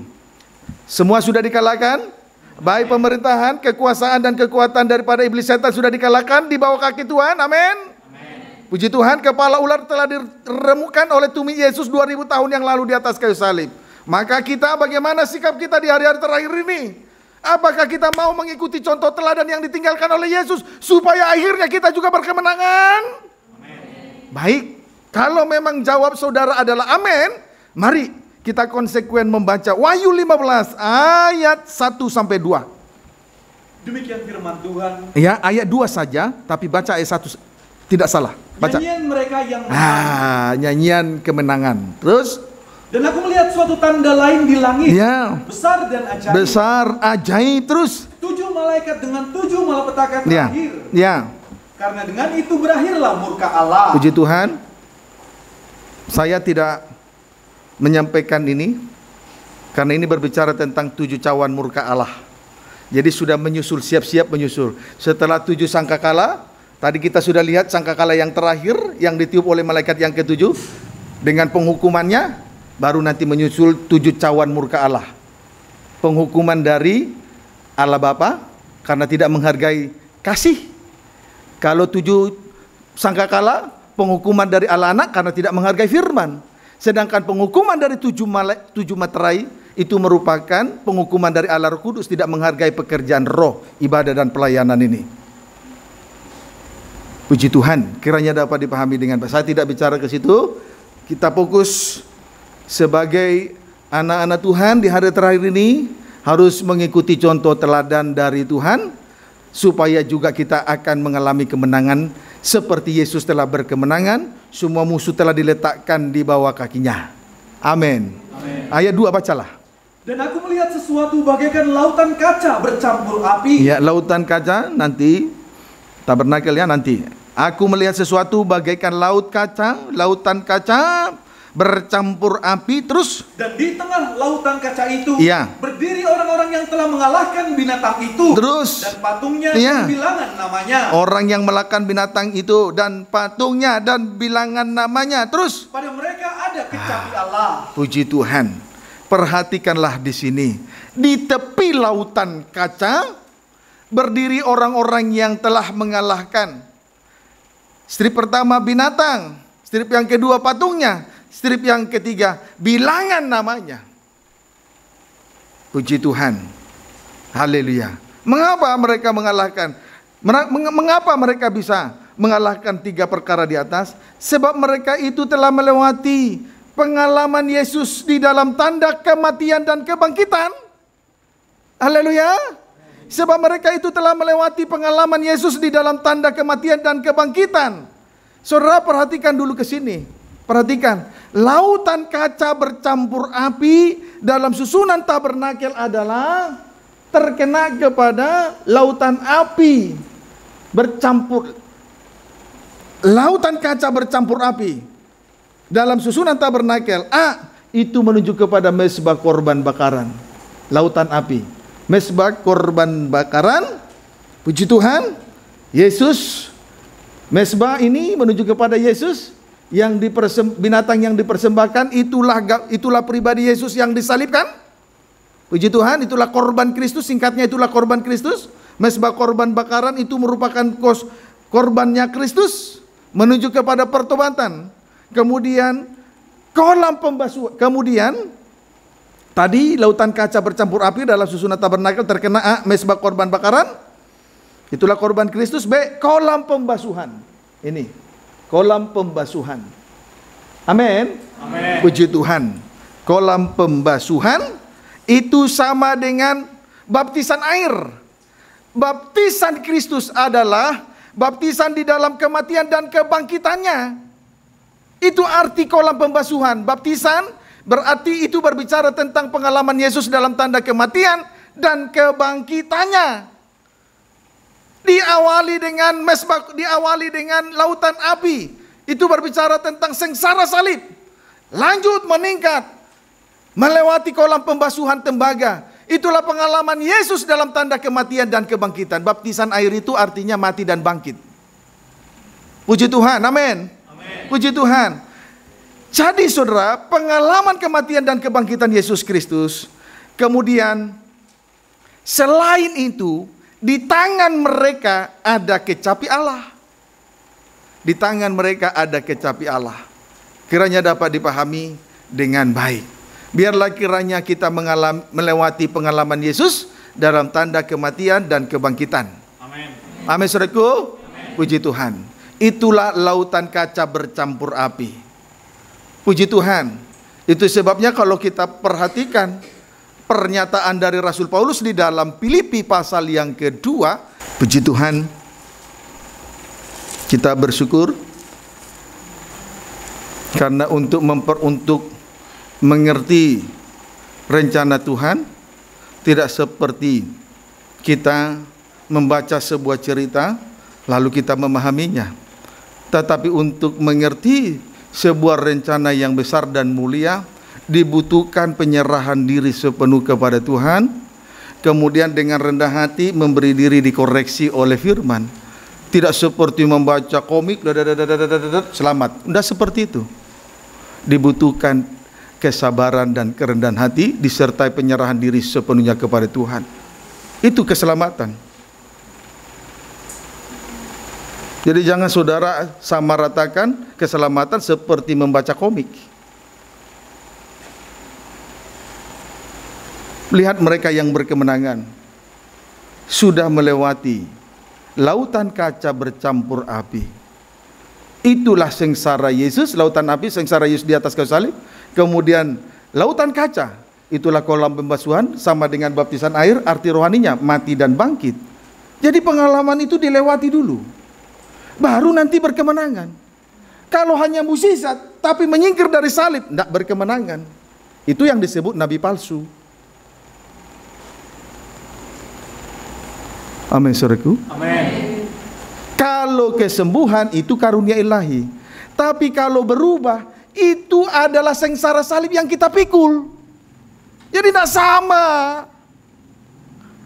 S2: Semua sudah dikalahkan. Baik pemerintahan, kekuasaan, dan kekuatan daripada iblis setan sudah dikalahkan di bawah kaki Tuhan. Amin. Puji Tuhan, kepala ular telah diremukan oleh tumit Yesus 2000 tahun yang lalu di atas kayu salib. Maka kita, bagaimana sikap kita di hari-hari terakhir ini? Apakah kita mau mengikuti contoh teladan yang ditinggalkan oleh Yesus supaya akhirnya kita juga berkemenangan? Baik, kalau memang jawab saudara adalah amin, mari kita konsekuen membaca Wahyu 15 ayat 1-2.
S3: Demikian firman Tuhan.
S2: Ya, ayat 2 saja, tapi baca ayat 1, tidak salah. Baca.
S3: Nyanyian mereka yang menang.
S2: Nyanyian kemenangan. Terus,
S3: dan aku melihat suatu tanda lain di langit,
S2: ya,
S3: besar dan ajaib.
S2: Besar, ajaib. Terus
S3: 7 malaikat dengan 7 malapetaka
S2: ya,
S3: terakhir.
S2: ya.
S3: Karena dengan itu berakhirlah murka Allah.
S2: Puji Tuhan. Saya tidak menyampaikan ini karena ini berbicara tentang 7 cawan murka Allah. Jadi sudah menyusul, siap-siap menyusul. Setelah 7 sangkakala, tadi kita sudah lihat sangkakala yang terakhir yang ditiup oleh malaikat yang ke-7 dengan penghukumannya, baru nanti menyusul 7 cawan murka Allah. Penghukuman dari Allah Bapa karena tidak menghargai kasih. Kalau 7 sangkakala, penghukuman dari Allah Anak karena tidak menghargai firman. Sedangkan penghukuman dari 7 materai itu merupakan penghukuman dari Allah Roh Kudus, tidak menghargai pekerjaan roh, ibadah dan pelayanan ini. Puji Tuhan, kiranya dapat dipahami dengan baik. Saya tidak bicara ke situ. Kita fokus sebagai anak-anak Tuhan di hari terakhir ini harus mengikuti contoh teladan dari Tuhan, supaya juga kita akan mengalami kemenangan seperti Yesus telah berkemenangan. Semua musuh telah diletakkan di bawah kakinya. Amin. Ayat 2 bacalah.
S3: Dan aku melihat sesuatu bagaikan lautan kaca bercampur api.
S2: Ya, lautan kaca nanti, tabernakelnya nanti. Aku melihat sesuatu bagaikan lautan kaca bercampur api, terus.
S3: Dan di tengah lautan kaca itu
S2: Iya.
S3: berdiri orang-orang yang telah mengalahkan binatang itu.
S2: Terus.
S3: Dan patungnya
S2: Iya.
S3: dan bilangan namanya.
S2: Orang yang melahkan binatang itu dan patungnya dan bilangan namanya. Terus.
S3: Pada mereka ada kecapi Allah.
S2: Puji Tuhan. Perhatikanlah di sini. Di tepi lautan kaca berdiri orang-orang yang telah mengalahkan. Strip pertama binatang, strip yang kedua patungnya, strip yang ketiga bilangan namanya. Puji Tuhan. Haleluya. Mengapa mereka mengalahkan? Mengapa mereka bisa mengalahkan 3 perkara di atas? Sebab mereka itu telah melewati pengalaman Yesus di dalam tanda kematian dan kebangkitan. Haleluya. Sebab mereka itu telah melewati pengalaman Yesus di dalam tanda kematian dan kebangkitan. Saudara, perhatikan dulu ke sini. Perhatikan, lautan kaca bercampur api dalam susunan tabernakel adalah terkena kepada lautan api bercampur. Lautan kaca bercampur api dalam susunan tabernakel itu menunjuk kepada mezbah korban bakaran. Lautan api, mezbah korban bakaran. Puji Tuhan. Yesus, mezbah ini menunjuk kepada Yesus yang binatang yang dipersembahkan, itulah pribadi Yesus yang disalibkan. Puji Tuhan, itulah korban Kristus, singkatnya itulah korban Kristus. Mezbah korban bakaran itu merupakan korbannya Kristus, menuju kepada pertobatan. Kemudian kolam pembasuhan. Kemudian tadi lautan kaca bercampur api dalam susunan tabernakel terkena mezbah korban bakaran. Itulah korban Kristus. B, kolam pembasuhan. Ini kolam pembasuhan. Amin.
S3: Amin.
S2: Puji Tuhan. Kolam pembasuhan itu sama dengan baptisan air. Baptisan Kristus adalah baptisan di dalam kematian dan kebangkitannya. Itu arti kolam pembasuhan. Baptisan berarti itu berbicara tentang pengalaman Yesus dalam tanda kematian dan kebangkitannya. Diawali dengan mezbah, diawali dengan lautan api. Itu berbicara tentang sengsara salib. Lanjut meningkat, melewati kolam pembasuhan tembaga. Itulah pengalaman Yesus dalam tanda kematian dan kebangkitan. Baptisan air itu artinya mati dan bangkit. Puji Tuhan, amin. Puji Tuhan. Jadi saudara, pengalaman kematian dan kebangkitan Yesus Kristus. Kemudian selain itu, di tangan mereka ada kecapi Allah. Di tangan mereka ada kecapi Allah. Kiranya dapat dipahami dengan baik. Biarlah kiranya kita melewati pengalaman Yesus dalam tanda kematian dan kebangkitan.
S3: Amin.
S2: Amin, saudaraku. Puji Tuhan. Itulah lautan kaca bercampur api. Puji Tuhan. Itu sebabnya kalau kita perhatikan pernyataan dari Rasul Paulus di dalam Filipi pasal yang kedua. Puji Tuhan. Kita bersyukur karena untuk mengerti rencana Tuhan tidak seperti kita membaca sebuah cerita lalu kita memahaminya, tetapi untuk mengerti sebuah rencana yang besar dan mulia dibutuhkan penyerahan diri sepenuh kepada Tuhan, kemudian dengan rendah hati memberi diri dikoreksi oleh firman. Tidak seperti membaca komik selamat, tidak seperti itu. Dibutuhkan kesabaran dan kerendahan hati disertai penyerahan diri sepenuhnya kepada Tuhan. Itu keselamatan. Jadi jangan saudara samaratakan keselamatan seperti membaca komik. Lihat mereka yang berkemenangan sudah melewati lautan kaca bercampur api. Itulah sengsara Yesus, lautan api, sengsara Yesus di atas kayu salib. Kemudian lautan kaca, itulah kolam pembasuhan sama dengan baptisan air, arti rohaninya mati dan bangkit. Jadi pengalaman itu dilewati dulu, baru nanti berkemenangan. Kalau hanya mukjizat tapi menyingkir dari salib, tidak berkemenangan. Itu yang disebut nabi palsu. Amin, saudaraku.
S3: Amin.
S2: Kalau kesembuhan itu karunia ilahi, tapi kalau berubah itu adalah sengsara salib yang kita pikul. Jadi tidak sama.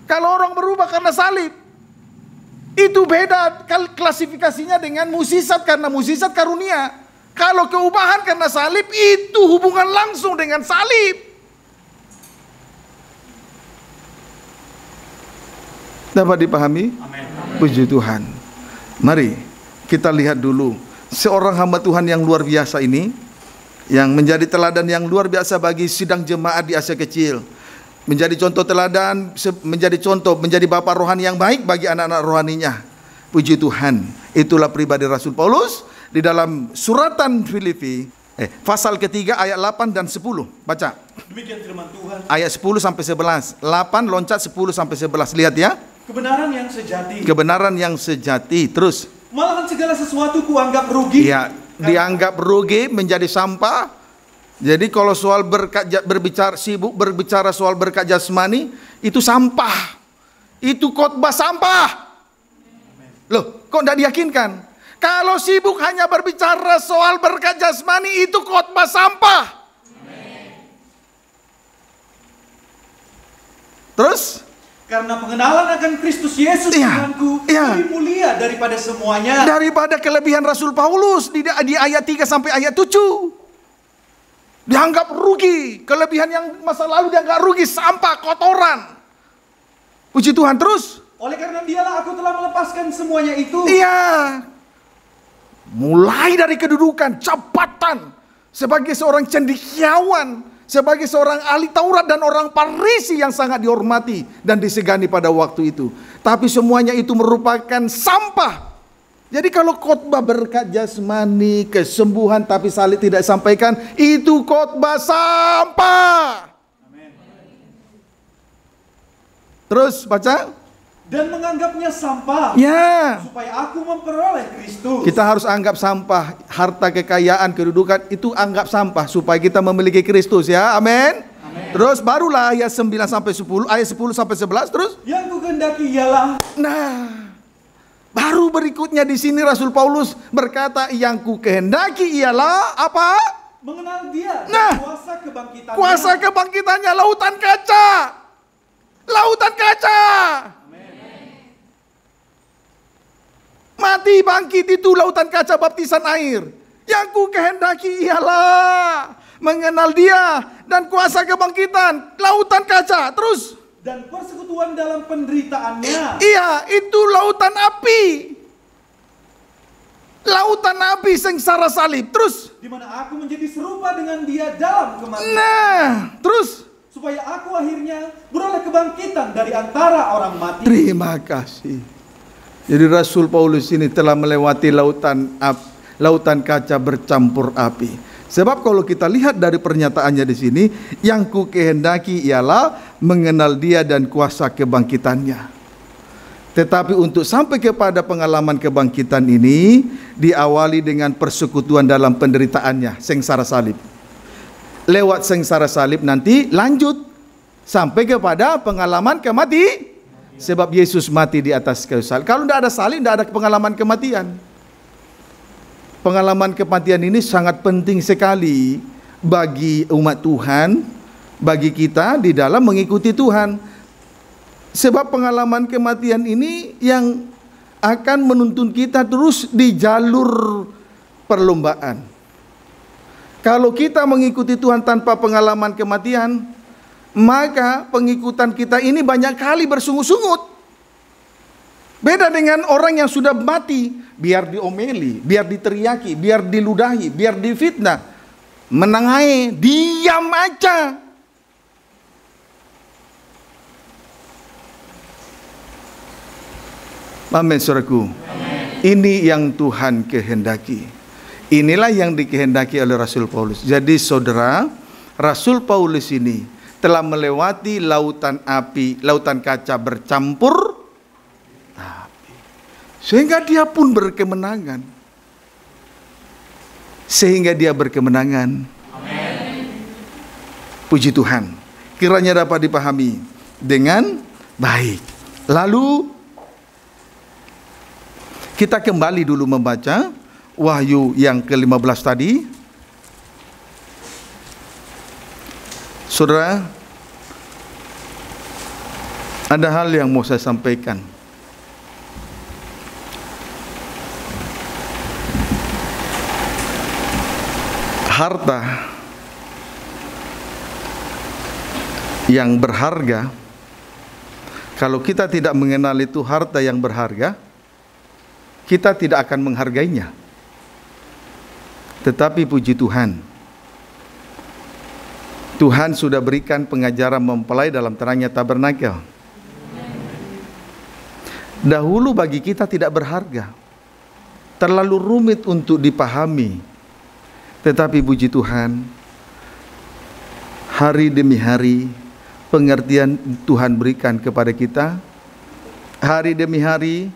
S2: Kalau orang berubah karena salib, itu beda klasifikasinya dengan mukjizat, karena mukjizat karunia. Kalau keubahan karena salib, itu hubungan langsung dengan salib. Dapat dipahami?
S3: Amin.
S2: Puji Tuhan. Mari kita lihat dulu seorang hamba Tuhan yang luar biasa ini, yang menjadi teladan yang luar biasa bagi sidang jemaat di Asia Kecil. Menjadi contoh teladan, menjadi bapak rohani yang baik bagi anak-anak rohaninya. Puji Tuhan. Itulah pribadi Rasul Paulus di dalam suratan Filipi, pasal ketiga ayat 8 dan 10. Baca.
S3: Demikian firman Tuhan.
S2: Ayat 10 sampai 11. 8 loncat 10 sampai 11. Lihat ya.
S3: Kebenaran yang sejati.
S2: Kebenaran yang sejati. Terus.
S3: Malahan segala sesuatu kuanggap rugi.
S2: Ya, dianggap rugi, menjadi sampah. Jadi kalau soal sibuk berbicara soal berkat jasmani, itu sampah. Itu khotbah sampah. Loh, kok tidak diyakinkan? Kalau sibuk hanya berbicara soal berkat jasmani, itu khotbah sampah. Terus?
S3: Karena pengenalan akan Kristus Yesus Tuhanku lebih mulia daripada semuanya.
S2: Daripada kelebihan Rasul Paulus di ayat 3 sampai ayat 7. Dianggap rugi. Kelebihan yang masa lalu dianggap rugi, sampah, kotoran. Puji Tuhan. Terus.
S3: Oleh karena dialah aku telah melepaskan semuanya itu.
S2: Iya. Mulai dari kedudukan, jabatan, sebagai seorang cendekiawan, sebagai seorang ahli Taurat dan orang Farisi yang sangat dihormati dan disegani pada waktu itu. Tapi semuanya itu merupakan sampah. Jadi kalau khotbah berkat jasmani, kesembuhan tapi salib tidak sampaikan, itu khotbah sampah.
S3: Amin.
S2: Terus baca.
S3: Dan menganggapnya sampah,
S2: Ya.
S3: supaya aku memperoleh Kristus.
S2: Kita harus anggap sampah, harta, kekayaan, kedudukan itu anggap sampah supaya kita memiliki Kristus ya. Amin. Terus barulah ayat 9 sampai 10, ayat 10 sampai 11 terus.
S3: Yang kukehendaki ialah.
S2: Nah, baru berikutnya di sini Rasul Paulus berkata, yang kukehendaki ialah apa?
S3: Mengenal Dia.
S2: Nah,
S3: kuasa kebangkitannya.
S2: Kuasa kebangkitannya, lautan kaca. Lautan kaca. Mati bangkit itu lautan kaca baptisan air. Yang ku kehendaki ialah mengenal Dia dan kuasa kebangkitan, lautan kaca. Terus.
S3: Dan persekutuan dalam penderitaannya.
S2: Iya, itu lautan api. Lautan api sengsara salib. Terus.
S3: Di mana aku menjadi serupa dengan Dia dalam kematian.
S2: Nah, terus.
S3: Supaya aku akhirnya beroleh kebangkitan dari antara orang mati.
S2: Terima kasih. Jadi Rasul Paulus ini telah melewati lautan kaca bercampur api. Sebab kalau kita lihat dari pernyataannya di sini, yang ku kehendaki ialah mengenal Dia dan kuasa kebangkitannya. Tetapi untuk sampai kepada pengalaman kebangkitan ini diawali dengan persekutuan dalam penderitaannya, sengsara salib. Lewat sengsara salib nanti lanjut sampai kepada pengalaman kematian. Sebab Yesus mati di atas kayu salib. Kalau tidak ada salib, tidak ada pengalaman kematian. Pengalaman kematian ini sangat penting sekali bagi umat Tuhan, bagi kita di dalam mengikuti Tuhan. Sebab pengalaman kematian ini yang akan menuntun kita terus di jalur perlombaan. Kalau kita mengikuti Tuhan tanpa pengalaman kematian, maka pengikutan kita ini banyak kali bersungut-sungut. Beda dengan orang yang sudah mati, biar diomeli, biar diteriaki, biar diludahi, biar difitnah, menang aja, diam aja. Amin, saudaraku. Ini yang Tuhan kehendaki. Inilah yang dikehendaki oleh Rasul Paulus. Jadi saudara, Rasul Paulus ini telah melewati lautan api, lautan kaca bercampur api. Sehingga dia pun berkemenangan. Amin. Puji Tuhan. Kiranya dapat dipahami dengan baik. Lalu kita kembali dulu membaca Wahyu yang ke-15 tadi. Saudara, ada hal yang mau saya sampaikan. Harta yang berharga, kalau kita tidak mengenal itu harta yang berharga, kita tidak akan menghargainya. Tetapi puji Tuhan, Tuhan sudah berikan pengajaran mempelai dalam terangnya tabernakel. Dahulu bagi kita tidak berharga, terlalu rumit untuk dipahami. Tetapi puji Tuhan, hari demi hari pengertian Tuhan berikan kepada kita. Hari demi hari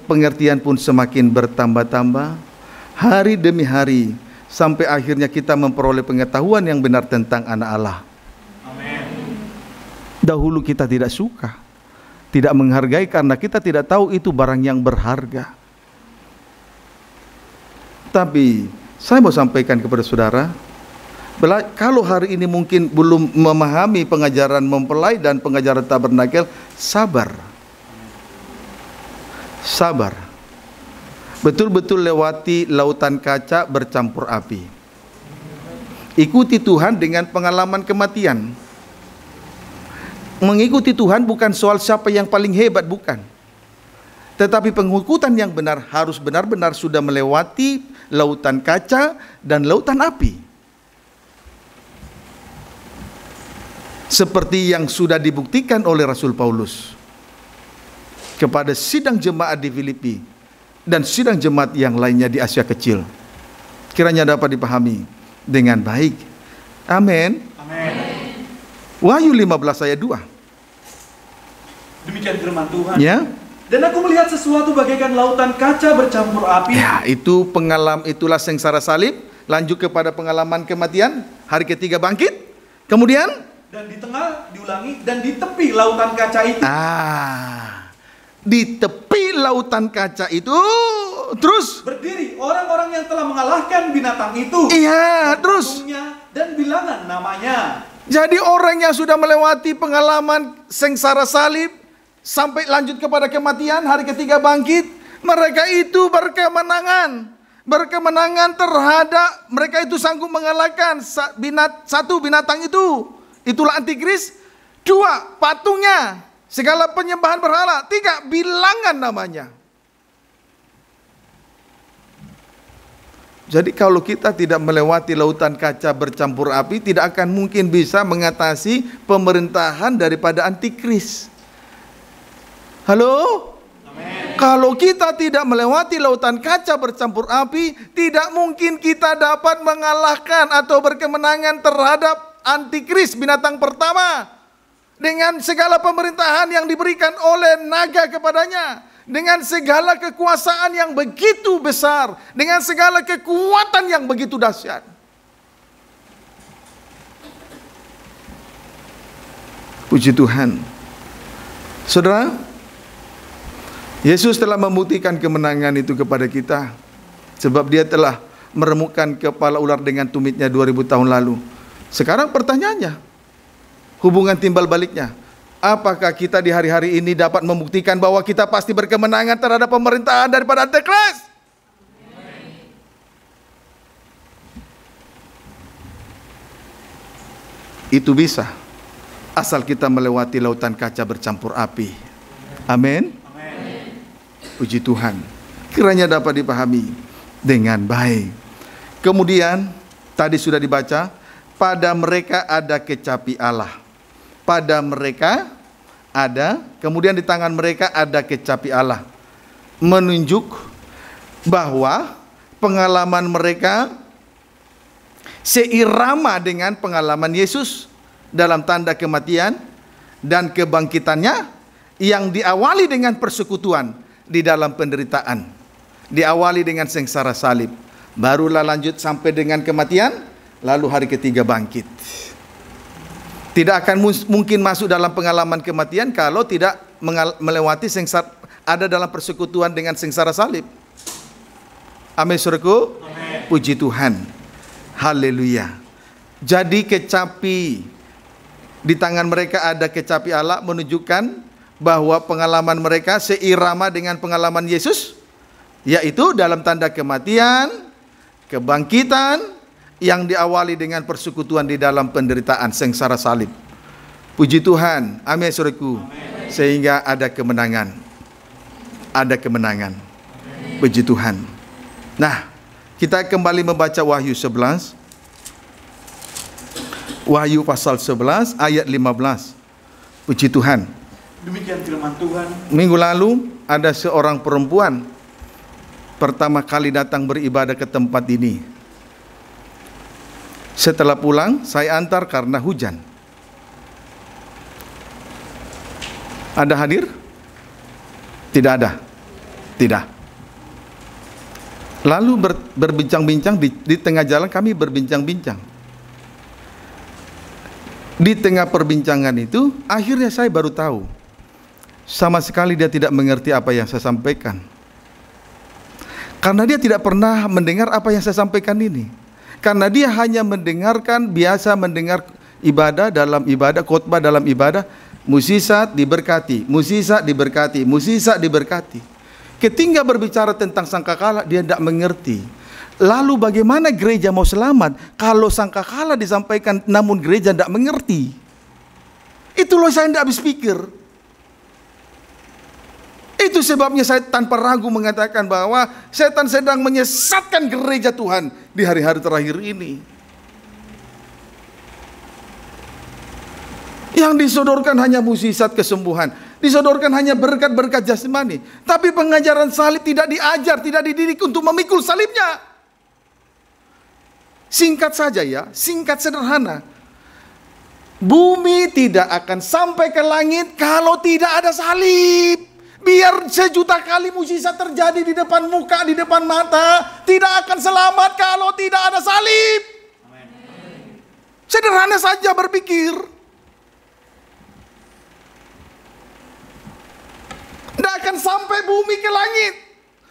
S2: pengertian pun semakin bertambah-tambah. Hari demi hari sampai akhirnya kita memperoleh pengetahuan yang benar tentang anak Allah.
S3: Amin.
S2: Dahulu kita tidak suka, tidak menghargai karena kita tidak tahu itu barang yang berharga. Tapi saya mau sampaikan kepada saudara, kalau hari ini mungkin belum memahami pengajaran mempelai dan pengajaran tabernakel, sabar. Sabar. Betul-betul lewati lautan kaca bercampur api. Ikuti Tuhan dengan pengalaman kematian. Mengikuti Tuhan bukan soal siapa yang paling hebat, bukan. Tetapi pengikutan yang benar harus benar-benar sudah melewati lautan kaca dan lautan api. Seperti yang sudah dibuktikan oleh Rasul Paulus kepada sidang jemaat di Filipi dan sidang jemaat yang lainnya di Asia Kecil. Kiranya dapat dipahami dengan baik. Amin.
S3: Amin.
S2: Wahyu 15 ayat 2.
S3: Demikian firman Tuhan.
S2: Ya.
S3: Dan aku melihat sesuatu bagaikan lautan kaca bercampur api.
S2: Ya, itu pengalaman, itulah sengsara salib. Lanjut kepada pengalaman kematian, hari ketiga bangkit. Kemudian
S3: Dan di tengah diulangi, dan di tepi lautan kaca itu.
S2: Di tepi lautan kaca itu terus
S3: berdiri orang-orang yang telah mengalahkan binatang itu.
S2: Iya, terus
S3: Namanya dan bilangan namanya.
S2: jadi orang yang sudah melewati pengalaman sengsara salib sampai lanjut kepada kematian, hari ketiga bangkit, mereka itu berkemenangan terhadap, mereka itu sanggup mengalahkan satu binatang itu, itulah antikris. Dua, patungnya, segala penyembahan berhala. Tiga, bilangan namanya. Jadi kalau kita tidak melewati lautan kaca bercampur api, tidak akan mungkin bisa mengatasi pemerintahan daripada antikris. Halo?
S3: Amin.
S2: Kalau kita tidak melewati lautan kaca bercampur api, tidak mungkin kita dapat mengalahkan atau berkemenangan terhadap antikris, binatang pertama, dengan segala pemerintahan yang diberikan oleh naga kepadanya, dengan segala kekuasaan yang begitu besar, dengan segala kekuatan yang begitu dahsyat. Puji Tuhan. Saudara, Yesus telah membuktikan kemenangan itu kepada kita, sebab dia telah meremukkan kepala ular dengan tumitnya 2000 tahun lalu. Sekarang pertanyaannya, hubungan timbal baliknya, apakah kita di hari-hari ini dapat membuktikan bahwa kita pasti berkemenangan terhadap pemerintahan daripada antikris? Itu bisa, asal kita melewati lautan kaca bercampur api. Amin. Puji Tuhan. Kiranya dapat dipahami dengan baik. Kemudian tadi sudah dibaca, pada mereka ada kecapi Allah. Pada mereka ada, kemudian di tangan mereka ada kecapi Allah. Menunjuk bahwa pengalaman mereka seirama dengan pengalaman Yesus dalam tanda kematian dan kebangkitannya yang diawali dengan persekutuan di dalam penderitaan. Diawali dengan sengsara salib, barulah lanjut sampai dengan kematian, lalu hari ketiga bangkit. Tidak akan mungkin masuk dalam pengalaman kematian kalau tidak melewati sengsara, ada dalam persekutuan dengan sengsara salib. Amin, saudaraku. Puji Tuhan. Haleluya. Jadi kecapi, di tangan mereka ada kecapi Allah, menunjukkan bahwa pengalaman mereka seirama dengan pengalaman Yesus, yaitu dalam tanda kematian, kebangkitan, yang diawali dengan persekutuan di dalam penderitaan sengsara salib. Puji Tuhan. Amin, saudaraku. Sehingga ada kemenangan. Ada kemenangan. Puji Tuhan. Nah, kita kembali membaca Wahyu 11. Wahyu pasal 11 ayat 15. Puji Tuhan.
S3: Demikian firman Tuhan.
S2: Minggu lalu ada seorang perempuan pertama kali datang beribadah ke tempat ini. Setelah pulang, saya antar karena hujan. Ada hadir? Tidak ada? Tidak. Lalu berbincang-bincang di tengah jalan, kami berbincang-bincang. Di tengah perbincangan itu, akhirnya saya baru tahu, sama sekali dia tidak mengerti apa yang saya sampaikan. Karena dia tidak pernah mendengar apa yang saya sampaikan ini. Karena dia hanya mendengarkan, biasa mendengar ibadah dalam ibadah, khotbah dalam ibadah, musisat diberkati, musisat diberkati, musisat diberkati. Ketika berbicara tentang sangkakala, dia tidak mengerti. Lalu bagaimana gereja mau selamat kalau sangkakala disampaikan namun gereja tidak mengerti? Itu loh saya tidak habis pikir. Itu sebabnya saya tanpa ragu mengatakan bahwa setan sedang menyesatkan gereja Tuhan di hari-hari terakhir ini. Yang disodorkan hanya mukjizat kesembuhan, disodorkan hanya berkat-berkat jasmani, tapi pengajaran salib tidak diajar, tidak dididik untuk memikul salibnya. Singkat saja ya, singkat sederhana. Bumi tidak akan sampai ke langit kalau tidak ada salib. Biar sejuta kali mukjizat terjadi di depan muka, di depan mata, tidak akan selamat kalau tidak ada salib. Amen. Sederhana saja berpikir. Tidak akan sampai bumi ke langit.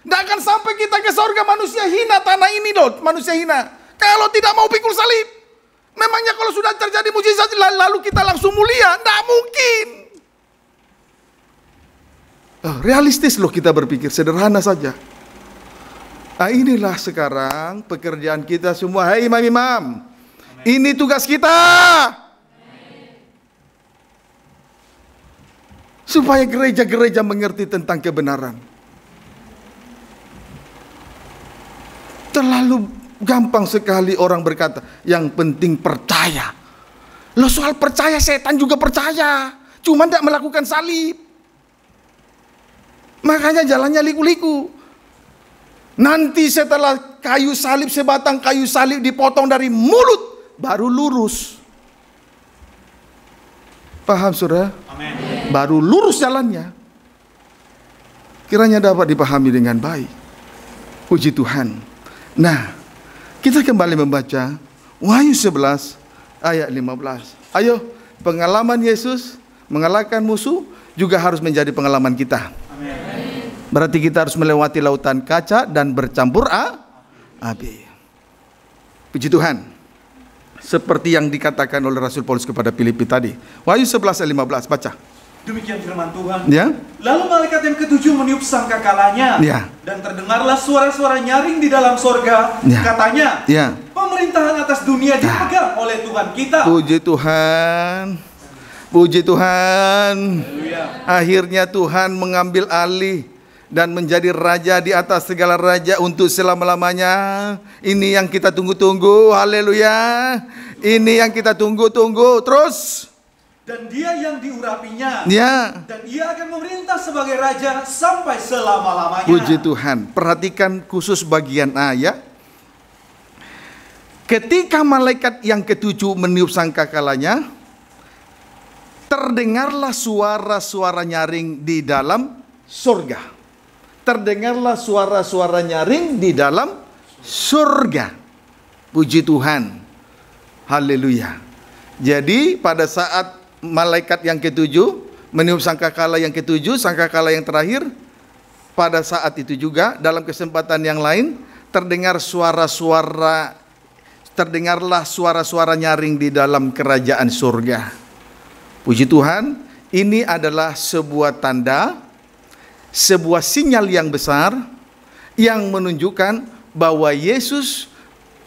S2: Tidak akan sampai kita ke surga. Manusia hina tanah ini loh, manusia hina. Kalau tidak mau pikul salib. Memangnya kalau sudah terjadi mukjizat lalu kita langsung mulia? Tidak mungkin. Realistis loh kita berpikir, sederhana saja. Nah inilah sekarang pekerjaan kita semua. Hai imam-imam, ini tugas kita. Supaya gereja-gereja mengerti tentang kebenaran. Terlalu gampang sekali orang berkata, yang penting percaya. Loh soal percaya, setan juga percaya, cuma tidak melakukan salib. Makanya jalannya liku-liku. Nanti setelah kayu salib, sebatang kayu salib dipotong dari mulut, baru lurus. Paham saudara? Amin. Baru lurus jalannya. Kiranya dapat dipahami dengan baik. Puji Tuhan. Nah, kita kembali membaca Wahyu 11 ayat 15. Ayo, pengalaman Yesus mengalahkan musuh juga harus menjadi pengalaman kita. Berarti kita harus melewati lautan kaca dan bercampur api. Puji Tuhan. Seperti yang dikatakan oleh Rasul Paulus kepada Filipi tadi. Wahyu 11 ayat 15, baca.
S3: Demikian firman Tuhan.
S2: Ya.
S3: Lalu malaikat yang ketujuh meniup sangkakalanya.
S2: Ya.
S3: Dan terdengarlah suara-suara nyaring di dalam sorga.
S2: Ya.
S3: Katanya,
S2: ya.
S3: Pemerintahan atas dunia dipegang oleh Tuhan kita.
S2: Puji Tuhan. Puji Tuhan.
S3: Haleluya.
S2: Akhirnya Tuhan mengambil alih dan menjadi raja di atas segala raja untuk selama-lamanya. Ini yang kita tunggu-tunggu. Haleluya. Ini yang kita tunggu-tunggu. Terus
S3: Dan dia yang diurapinya.
S2: Ya.
S3: Dan ia akan memerintah sebagai raja sampai selama-lamanya.
S2: Puji Tuhan. Perhatikan khusus bagian A ya. Ketika malaikat yang ketujuh meniup sangkakalanya, terdengarlah suara-suara nyaring di dalam surga. Terdengarlah suara-suara nyaring di dalam surga. Puji Tuhan. Haleluya. Jadi pada saat malaikat yang ketujuh meniup sangkakala yang ketujuh, sangkakala yang terakhir, pada saat itu juga dalam kesempatan yang lain terdengarlah suara-suara nyaring di dalam kerajaan surga. Puji Tuhan, ini adalah sebuah tanda, sebuah sinyal yang besar yang menunjukkan bahwa Yesus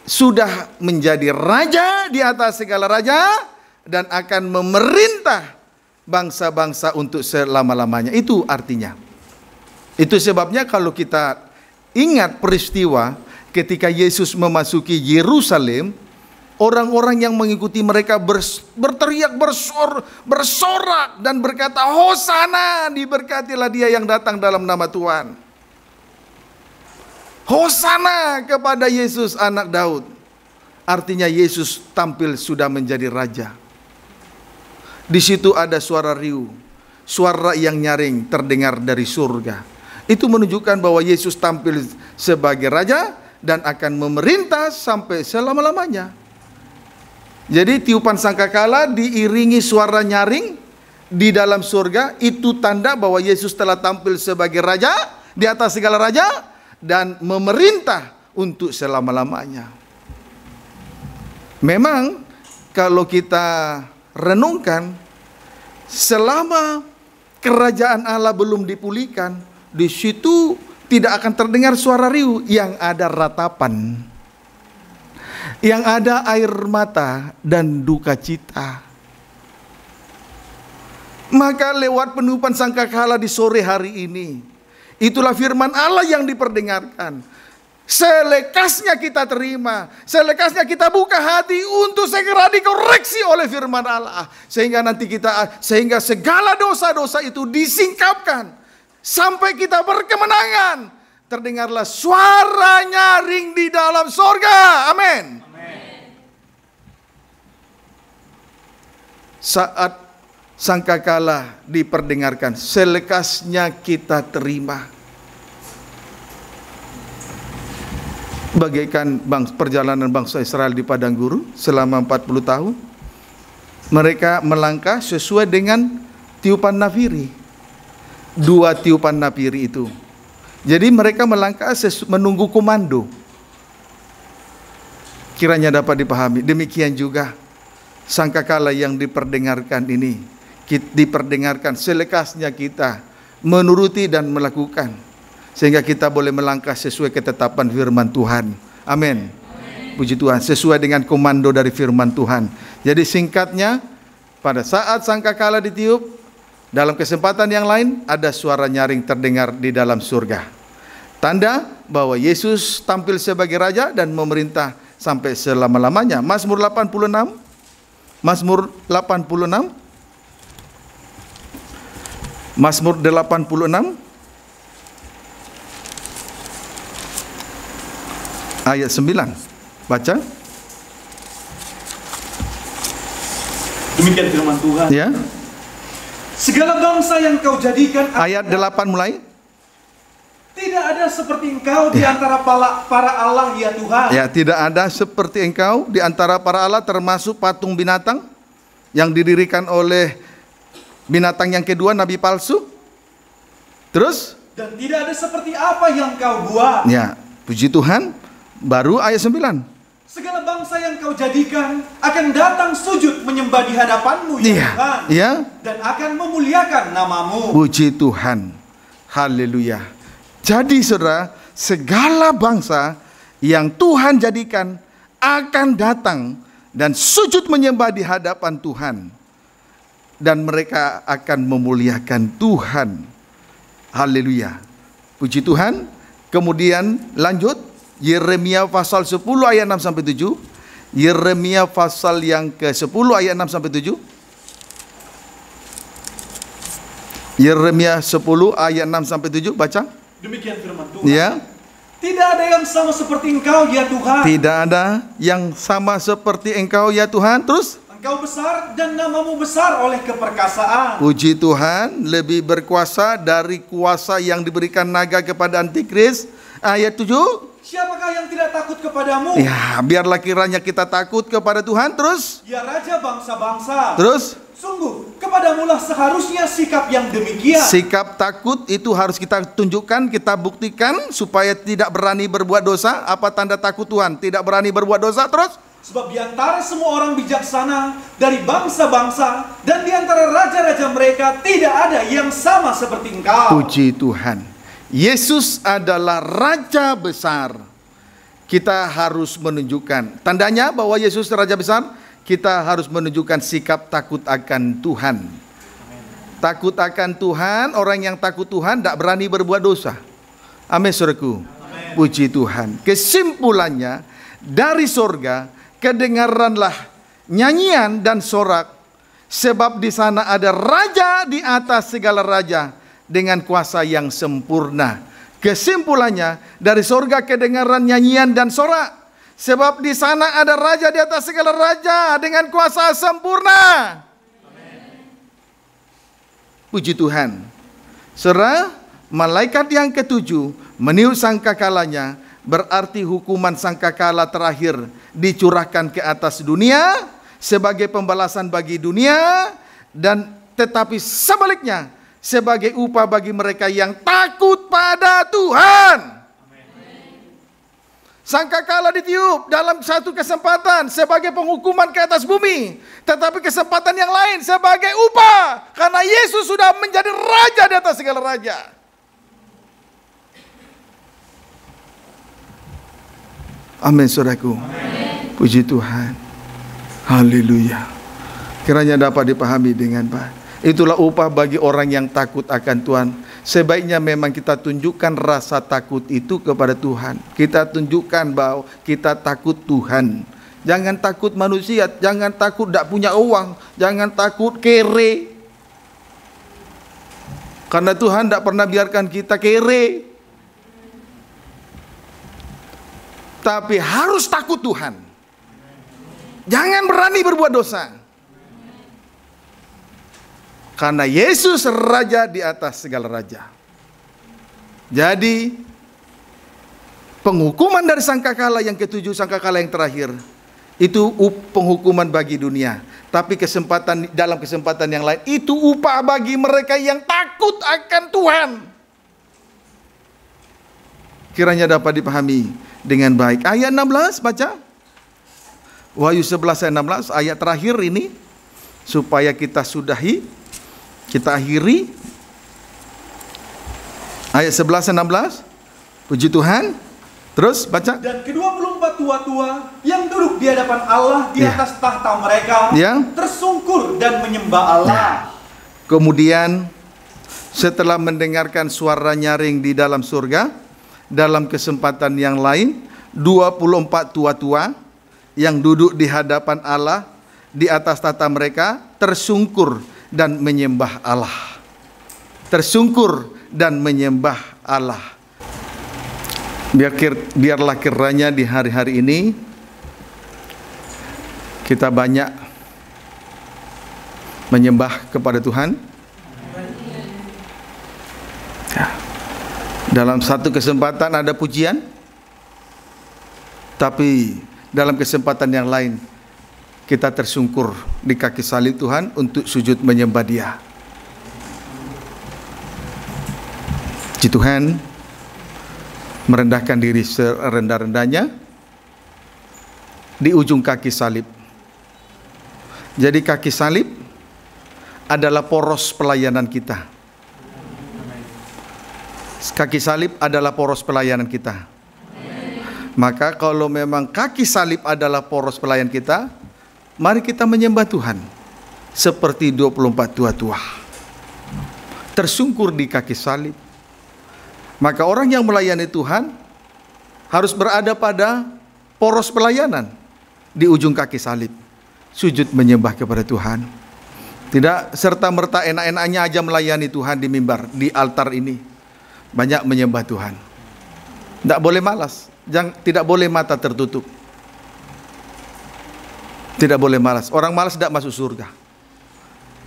S2: sudah menjadi raja di atas segala raja dan akan memerintah bangsa-bangsa untuk selama-lamanya. Itu artinya. Itu sebabnya kalau kita ingat peristiwa ketika Yesus memasuki Yerusalem, orang-orang yang mengikuti mereka berteriak, bersorak dan berkata, Hosana, diberkatilah dia yang datang dalam nama Tuhan. Hosana kepada Yesus anak Daud. Artinya Yesus tampil sudah menjadi raja. Di situ ada suara riuh, suara yang nyaring terdengar dari surga. Itu menunjukkan bahwa Yesus tampil sebagai raja dan akan memerintah sampai selama-lamanya. Jadi tiupan sangkakala diiringi suara nyaring di dalam surga, itu tanda bahwa Yesus telah tampil sebagai raja di atas segala raja dan memerintah untuk selama-lamanya. Memang kalau kita renungkan, selama kerajaan Allah belum dipulihkan, di situ tidak akan terdengar suara riuh, yang ada ratapan, yang ada air mata dan duka cita. Maka lewat peniupan sangkakala di sore hari ini, itulah firman Allah yang diperdengarkan. Selekasnya kita terima, selekasnya kita buka hati untuk segera dikoreksi oleh firman Allah, sehingga segala dosa-dosa itu disingkapkan sampai kita berkemenangan. Terdengarlah suara nyaring di dalam sorga. Amin. Saat sangkakala diperdengarkan, selekasnya kita terima. Bagaikan perjalanan bangsa Israel di padang gurun selama 40 tahun. Mereka melangkah sesuai dengan tiupan nafiri. 2 tiupan nafiri itu. Jadi mereka melangkah menunggu komando. Kiranya dapat dipahami. Demikian juga sangkakala yang diperdengarkan ini, diperdengarkan selekasnya kita menuruti dan melakukan, sehingga kita boleh melangkah sesuai ketetapan firman Tuhan. Amin. Puji Tuhan, sesuai dengan komando dari firman Tuhan. Jadi singkatnya, pada saat sangkakala ditiup, dalam kesempatan yang lain ada suara nyaring terdengar di dalam surga. Tanda bahwa Yesus tampil sebagai raja dan memerintah sampai selama-lamanya. Mazmur 86. Mazmur 86. Mazmur 86 ayat 9. Baca.
S3: Demikian firman Tuhan.
S2: Ya.
S3: Segala bangsa yang kau jadikan,
S2: Ayat 8 mulai.
S3: tidak ada seperti engkau di antara para Allah, ya Tuhan.
S2: Ya, tidak ada seperti engkau di antara para Allah, termasuk patung binatang yang didirikan oleh binatang yang kedua, nabi palsu. Terus?
S3: Dan tidak ada seperti apa yang kau buat.
S2: Ya, puji Tuhan. Baru ayat 9.
S3: Segala bangsa yang kau jadikan akan datang sujud menyembah di hadapanmu, ya Tuhan.
S2: Ya.
S3: Dan akan memuliakan namamu.
S2: Puji Tuhan. Haleluya. Jadi saudara, segala bangsa yang Tuhan jadikan akan datang dan sujud menyembah di hadapan Tuhan. Dan mereka akan memuliakan Tuhan. Haleluya. Puji Tuhan. Kemudian lanjut. Yeremia pasal 10 ayat 6 sampai 7. Yeremia pasal yang ke-10 ayat 6 sampai 7. Yeremia 10 ayat 6 sampai 7 baca.
S3: Demikian firman Tuhan.
S2: Ya.
S3: Tidak ada yang sama seperti Engkau ya Tuhan.
S2: Tidak ada yang sama seperti Engkau ya Tuhan. Terus
S3: Engkau besar dan namamu besar oleh keperkasaan.
S2: puji Tuhan, lebih berkuasa dari kuasa yang diberikan naga kepada antikris. Ayat 7.
S3: Siapakah yang tidak takut kepadamu?
S2: Ya, biarlah kiranya kita takut kepada Tuhan. Terus
S3: Ya Raja bangsa-bangsa.
S2: Terus
S3: Sungguh kepadamulah seharusnya sikap yang demikian.
S2: sikap takut itu harus kita tunjukkan, kita buktikan supaya tidak berani berbuat dosa. Apa tanda takut Tuhan? Tidak berani berbuat dosa. Terus
S3: Sebab di antara semua orang bijaksana dari bangsa-bangsa dan di antara raja-raja mereka tidak ada yang sama seperti Engkau.
S2: puji Tuhan, Yesus adalah Raja besar. Kita harus menunjukkan tandanya bahwa Yesus Raja besar. Kita harus menunjukkan sikap takut akan Tuhan. Takut akan Tuhan, orang yang takut Tuhan tidak berani berbuat dosa. Amin, saudaraku. Puji Tuhan. Kesimpulannya, dari sorga kedengaranlah nyanyian dan sorak, sebab di sana ada Raja di atas segala raja dengan kuasa yang sempurna. Kesimpulannya, dari sorga kedengaran nyanyian dan sorak, sebab di sana ada Raja di atas segala raja dengan kuasa sempurna. Puji Tuhan. Saudara, malaikat yang ketujuh meniup sangkakalanya, berarti hukuman sangkakala terakhir dicurahkan ke atas dunia sebagai pembalasan bagi dunia, dan tetapi sebaliknya sebagai upah bagi mereka yang takut pada Tuhan. Sangkakala ditiup dalam satu kesempatan sebagai penghukuman ke atas bumi, tetapi kesempatan yang lain sebagai upah, karena Yesus sudah menjadi Raja di atas segala raja. Amin, saudaraku. Puji Tuhan. Haleluya. Kiranya dapat dipahami dengan baik. Itulah upah bagi orang yang takut akan Tuhan. Sebaiknya memang kita tunjukkan rasa takut itu kepada Tuhan. Kita tunjukkan bahwa kita takut Tuhan. Jangan takut manusia, jangan takut tidak punya uang, jangan takut kere. Karena Tuhan tidak pernah biarkan kita kere. Tapi harus takut Tuhan. Jangan berani berbuat dosa. Karena Yesus Raja di atas segala raja. Jadi penghukuman dari sangkakala yang ketujuh, sangkakala yang terakhir, itu penghukuman bagi dunia. Tapi dalam kesempatan yang lain, itu upah bagi mereka yang takut akan Tuhan. Kiranya dapat dipahami dengan baik. Ayat 16 baca. Wahyu 11 ayat 16, ayat terakhir ini, supaya kita sudahi. Kita akhiri ayat 11 dan 16. Puji Tuhan. Terus baca.
S3: Dan ke-24 tua-tua yang duduk di hadapan Allah di atas tahta mereka tersungkur dan menyembah Allah.
S2: Kemudian setelah mendengarkan suara nyaring di dalam surga, dalam kesempatan yang lain 24 tua-tua yang duduk di hadapan Allah di atas tahta mereka tersungkur dan menyembah Allah. Tersungkur dan menyembah Allah. Biarlah kiranya di hari-hari ini kita banyak menyembah kepada Tuhan. Ya. Dalam satu kesempatan ada pujian, tapi dalam kesempatan yang lain kita tersungkur di kaki salib Tuhan untuk sujud menyembah Dia. Puji Tuhan, merendahkan diri serendah-rendahnya di ujung kaki salib. Jadi kaki salib adalah poros pelayanan kita. Kaki salib adalah poros pelayanan kita. Maka kalau memang kaki salib adalah poros pelayan kita, mari kita menyembah Tuhan seperti 24 tua-tua tersungkur di kaki salib. Maka orang yang melayani Tuhan harus berada pada poros pelayanan di ujung kaki salib, sujud menyembah kepada Tuhan. Tidak serta-merta enak-enaknya aja melayani Tuhan di mimbar, di altar ini. Banyak menyembah Tuhan. Tidak boleh malas. Tidak boleh mata tertutup. Tidak boleh malas. Orang malas tidak masuk surga.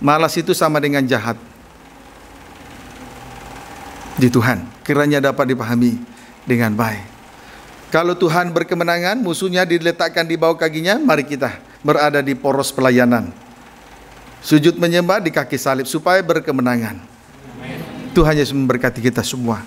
S2: Malas itu sama dengan jahat di Tuhan. Kiranya dapat dipahami dengan baik. Kalau Tuhan berkemenangan, musuhnya diletakkan di bawah kakinya, mari kita berada di poros pelayanan. Sujud menyembah di kaki salib supaya berkemenangan. Tuhan Yesus memberkati kita semua.